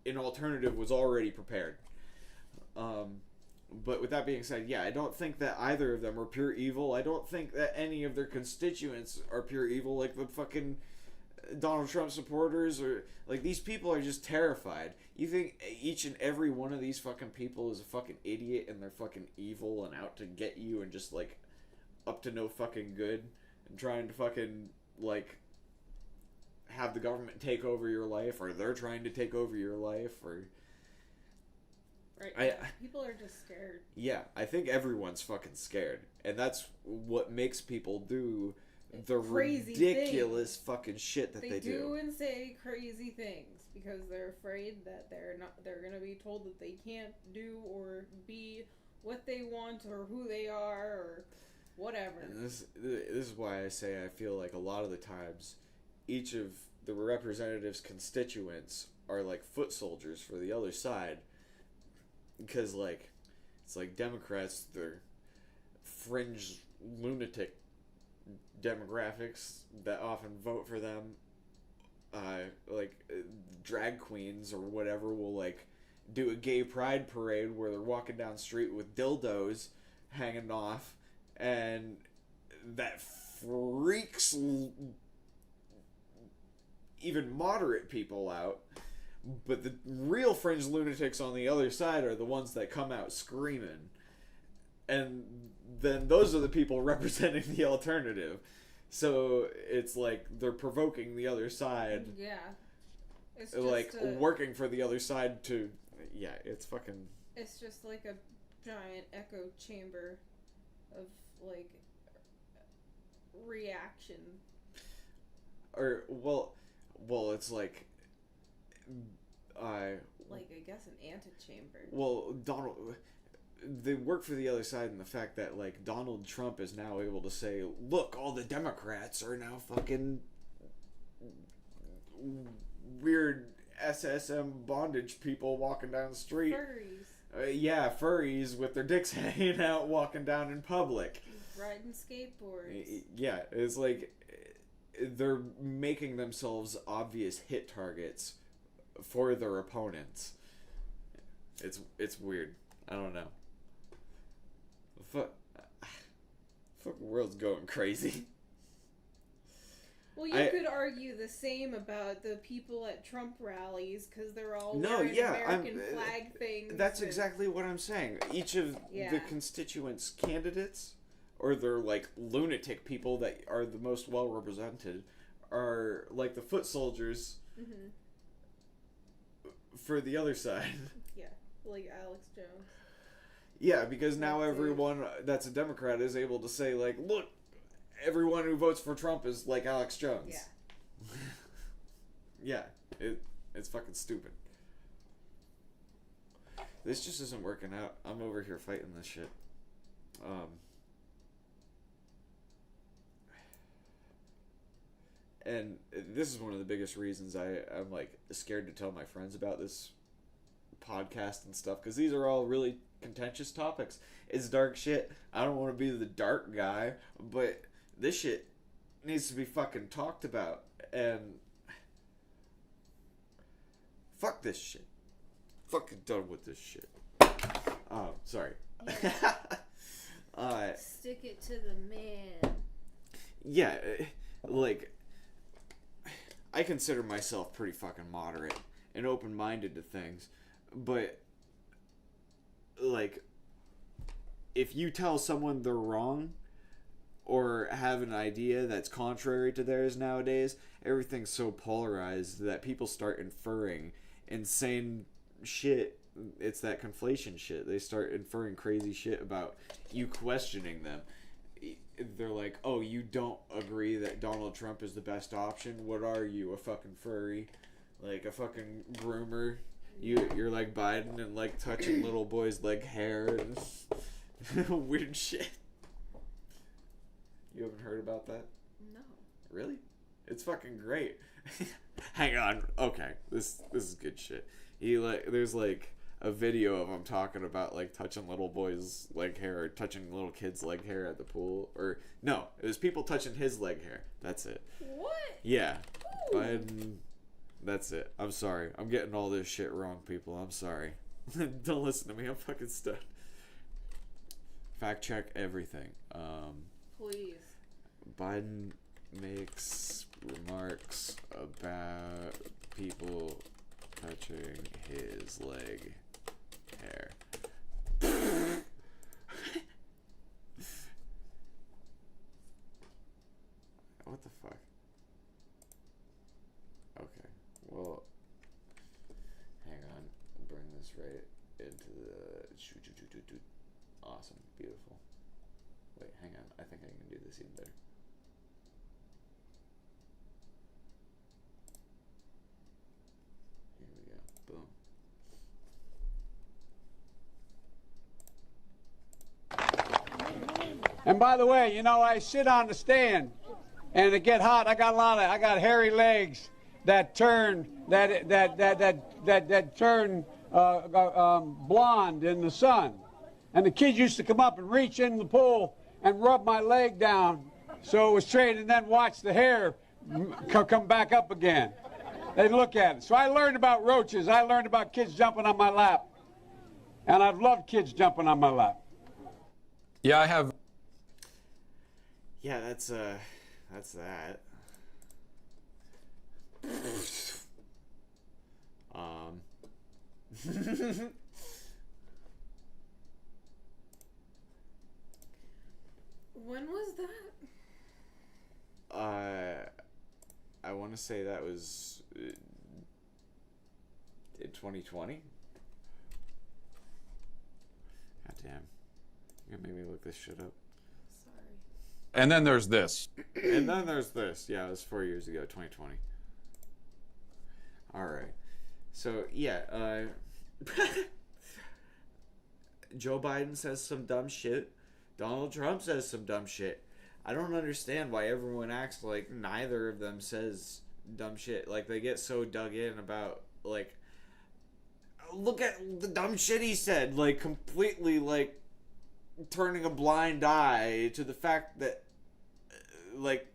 an alternative was already prepared. But with that being said, yeah, I don't think that either of them are pure evil. I don't think that any of their constituents are pure evil, like the fucking Donald Trump supporters, or, like, these people are just terrified. You think each and every one of these fucking people is a fucking idiot and they're fucking evil and out to get you and just, like, up to no fucking good and trying to fucking, like, have the government take over your life, or they're trying to take over your life, or... Right. People are just scared. Yeah, I think everyone's fucking scared. And that's what makes people do the crazy ridiculous fucking shit that they do. They do and say crazy things because they're afraid that they're going to be told that they can't do or be what they want or who they are or whatever. And this is why I say I feel like a lot of the times each of the representatives' constituents are like foot soldiers for the other side. Because, like, it's like Democrats, they're fringe lunatic demographics that often vote for them. Drag queens or whatever will, like, do a gay pride parade where they're walking down the street with dildos hanging off, and that freaks even moderate people out. But the real fringe lunatics on the other side are the ones that come out screaming. And then those are the people representing the alternative. So it's like they're provoking the other side. Yeah. It's just like working for the other side to... Yeah, it's fucking... It's just like a giant echo chamber of, like, reaction. Or, well, it's like... I guess an antechamber. Well, they work for the other side in the fact that, like, Donald Trump is now able to say, look, all the Democrats are now fucking weird SSM bondage people walking down the street. Furries. Furries with their dicks hanging out walking down in public. Riding skateboards. Yeah, it's like they're making themselves obvious hit targets for their opponents. It's weird. I don't know. Fuck world's going crazy. Well, you could argue the same about the people at Trump rallies because they're all wearing American flag things. That's exactly what I'm saying. Each of the constituents' candidates or they're like lunatic people that are the most well represented are like the foot soldiers for the other side. Yeah, like Alex Jones. Yeah, because now everyone that's a Democrat is able to say, like, look, everyone who votes for Trump is like Alex Jones. Yeah. Yeah, it's fucking stupid. This just isn't working out. I'm over here fighting this shit. And this is one of the biggest reasons I'm like scared to tell my friends about this podcast and stuff, because these are all really contentious topics. It's dark shit. I don't want to be the dark guy, but this shit needs to be fucking talked about. And fuck this shit. Fucking done with this shit. Sorry. Yeah. Stick it to the man. Yeah, like, I consider myself pretty fucking moderate and open-minded to things, but, like, if you tell someone they're wrong or have an idea that's contrary to theirs nowadays, everything's so polarized that people start inferring insane shit. It's that conflation shit. They start inferring crazy shit about you questioning them. They're like, oh, you don't agree that Donald Trump is the best option? What are you, a fucking furry? Like, a fucking groomer? You're like Biden and like touching little boys' leg hair and weird shit. You haven't heard about that? No. Really? It's fucking great. Hang on. Okay, this is good shit. There's like a video of him talking about like touching little boys' leg hair or touching little kids' leg hair at the pool. Or no, it was people touching his leg hair. That's it. What? Yeah. Ooh. Biden. That's it. I'm sorry. I'm getting all this shit wrong, people. I'm sorry. Don't listen to me. I'm fucking stunned. Fact check everything. Please. Biden makes remarks about people touching his leg hair. What the fuck? Okay, well, hang on. Bring this right into the... Awesome, beautiful. Wait, hang on. I think I can do this even better. Here we go. Boom. And by the way, you know, I sit on the stand, and it get hot. I got hairy legs that turn turn blonde in the sun. And the kids used to come up and reach in the pool and rub my leg down so it was straight, and then watch the hair come back up again. They'd look at it. So I learned about roaches. I learned about kids jumping on my lap. And I've loved kids jumping on my lap. Yeah, I have. Yeah, that's that. When was that? I want to say that was in 2020. God damn. You're gonna make me look this shit up. Sorry. And then there's this. And then there's this. Yeah, it was 4 years ago, 2020. Alright. So, yeah, Joe Biden says some dumb shit. Donald Trump says some dumb shit. I don't understand why everyone acts like neither of them says dumb shit. Like, they get so dug in about, like, look at the dumb shit he said. Like, completely, like, turning a blind eye to the fact that, like,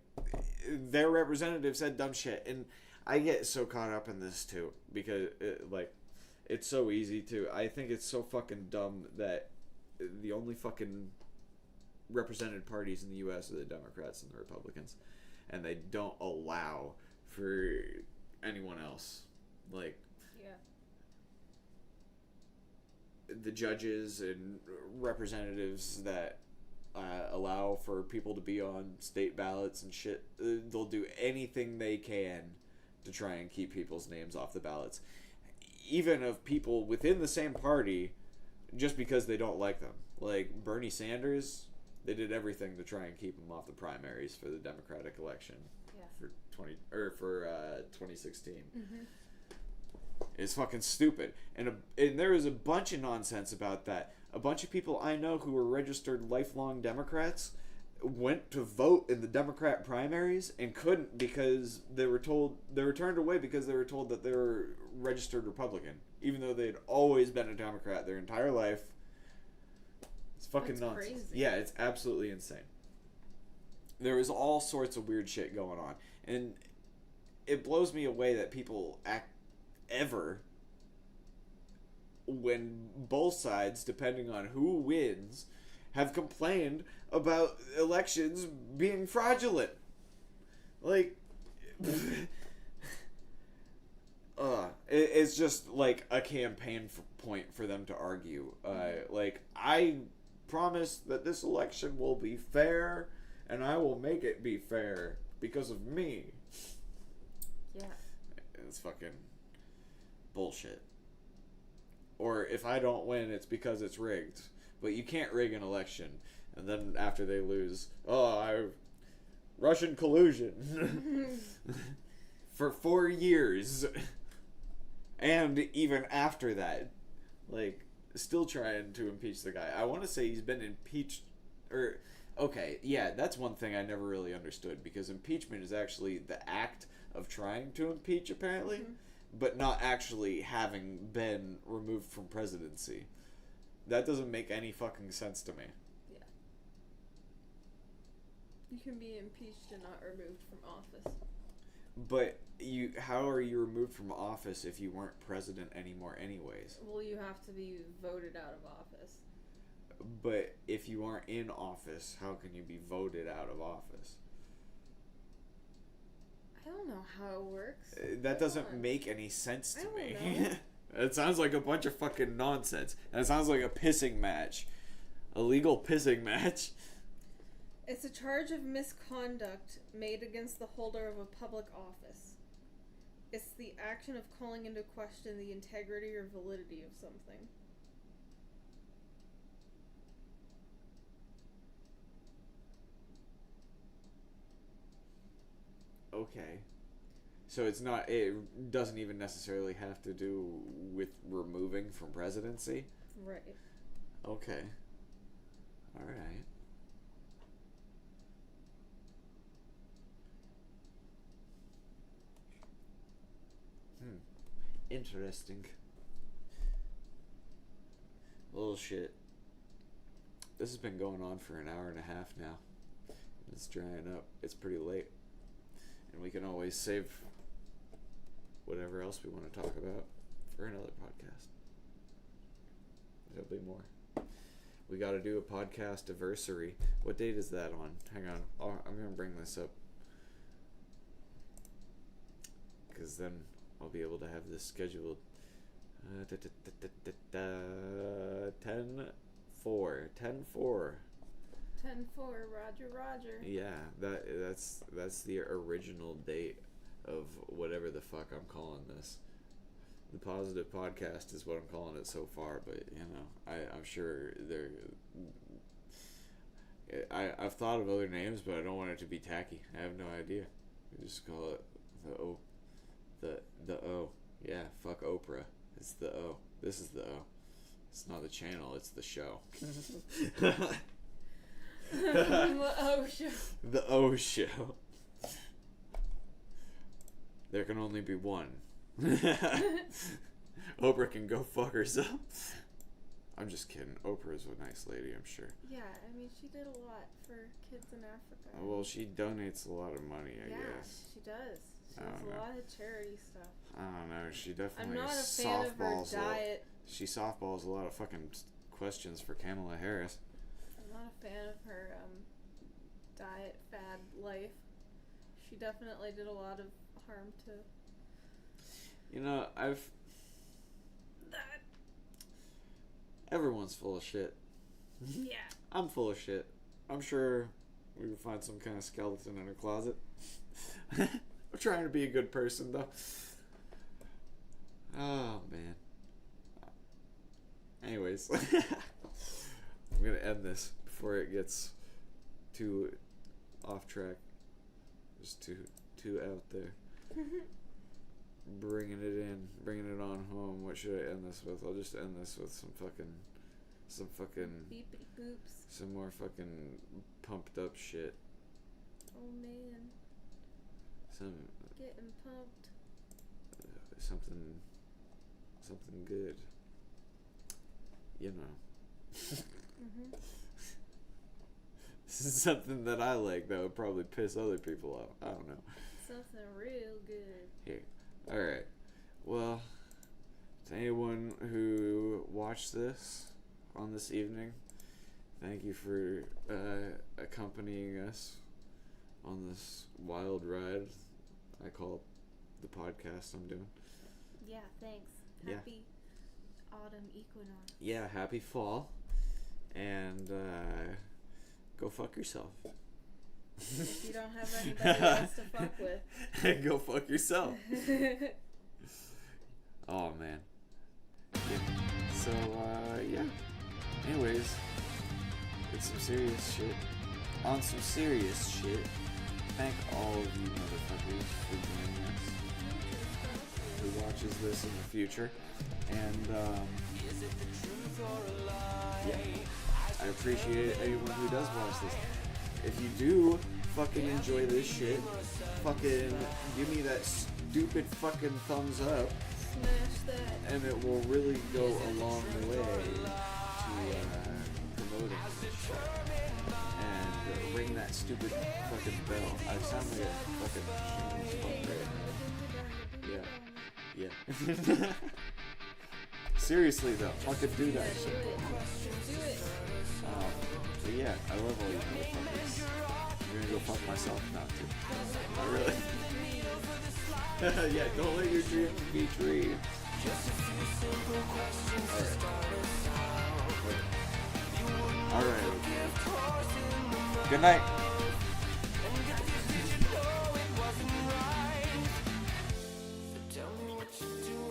their representative said dumb shit. And I get so caught up in this, too. Because, it's so easy to... I think it's so fucking dumb that the only fucking represented parties in the U.S. are the Democrats and the Republicans, and they don't allow for anyone else. Like, Yeah. the judges and representatives that allow for people to be on state ballots and shit. They'll do anything they can to try and keep people's names off the ballots, even of people within the same party, just because they don't like them. Like Bernie Sanders, they did everything to try and keep him off the primaries for the Democratic election for 2016. Mm-hmm. It's fucking stupid, and there was a bunch of nonsense about that. A bunch of people I know who were registered lifelong Democrats went to vote in the Democrat primaries and couldn't because they were turned away because they were told that they were registered Republican, even though they'd always been a Democrat their entire life. It's fucking That's nonsense. crazy. Yeah, it's absolutely insane. There was all sorts of weird shit going on, and it blows me away that people act ever when both sides, depending on who wins, have complained about elections being fraudulent. Like, it's just like a campaign point for them to argue. Like, I promise that this election will be fair, and I will make it be fair because of me. Yeah. It's fucking bullshit. Or if I don't win, it's because it's rigged. But you can't rig an election. And then after they lose, Russian collusion. For 4 years. And even after that, like, still trying to impeach the guy. I want to say he's been impeached, okay, yeah, that's one thing I never really understood, because impeachment is actually the act of trying to impeach, apparently. Mm-hmm. But not actually having been removed from presidency. That doesn't make any fucking sense to me. Yeah. You can be impeached and not removed from office. But how are you removed from office if you weren't president anymore anyways? Well, you have to be voted out of office. But if you aren't in office, how can you be voted out of office? I don't know how it works. That doesn't make any sense to me. Know. It sounds like a bunch of fucking nonsense. And it sounds like a pissing match. A legal pissing match. It's a charge of misconduct made against the holder of a public office. It's the action of calling into question the integrity or validity of something. Okay. So it doesn't even necessarily have to do with removing from presidency? Right. Okay. Alright. Interesting. Little shit. This has been going on for an hour and a half now. It's drying up. It's pretty late. And we can always save whatever else we want to talk about for another podcast. There'll be more. We got to do a podcast anniversary. What date is that on? Hang on. I'm going to bring this up. Because then I'll be able to have this scheduled. 10-4. 10-4. 10-4, Roger. Yeah, that's the original date of whatever the fuck I'm calling this. The Positive Podcast is what I'm calling it so far, but you know, I'm sure I've thought of other names, but I don't want it to be tacky. I have no idea. We just call it the O. Yeah, fuck Oprah. It's the O. This is the O. It's not the channel, it's the show. The O Show. The O Show. There can only be one. Oprah can go fuck herself. I'm just kidding. Oprah is a nice lady, I'm sure. Yeah, I mean, she did a lot for kids in Africa. Well, she donates a lot of money, I guess. Yeah, she does. She does a lot of charity stuff. I don't know. She definitely I'm not a fan of her diet. She softballs a lot of fucking questions for Kamala Harris. I'm not a fan of her diet fad life. She definitely did a lot of harm to. You know, everyone's full of shit. Yeah. I'm full of shit. I'm sure we would find some kind of skeleton in her closet. I'm trying to be a good person, though. Oh, man. Anyways. I'm going to end this before it gets too off track. Just too out there. Bringing it on home. What should I end this with? I'll just end this with some fucking Beepity boops. some more fucking pumped up shit. Oh man. Some Getting pumped. something good. You know. This is something that I like that would probably piss other people off. I don't know. Something real good. Here. Alright. Well, to anyone who watched this on this evening, thank you for accompanying us on this wild ride. I call it the podcast I'm doing. Yeah, thanks. Yeah. Happy autumn equinox. Yeah, happy fall. And go fuck yourself. If you don't have anybody else to fuck with. Go fuck yourself. Oh, man. Yeah. So, yeah. Anyways, it's some serious shit. On some serious shit, thank all of you motherfuckers for joining us. Who watches this in the future. And, yeah. I appreciate anyone who does watch this. If you do fucking enjoy this shit, fucking give me that stupid fucking thumbs up. Smash that. And it will really go a long way to promoting this shit. And ring that stupid fucking bell. I sound like a fucking shameless fuck, right? Yeah. Seriously though, fucking do that shit. Do it. But yeah, I love all you motherfuckers. I'm gonna go fuck myself now too. Not really. Yeah, don't let your dreams be dreams. Alright. Good night. Tell me what you're doing.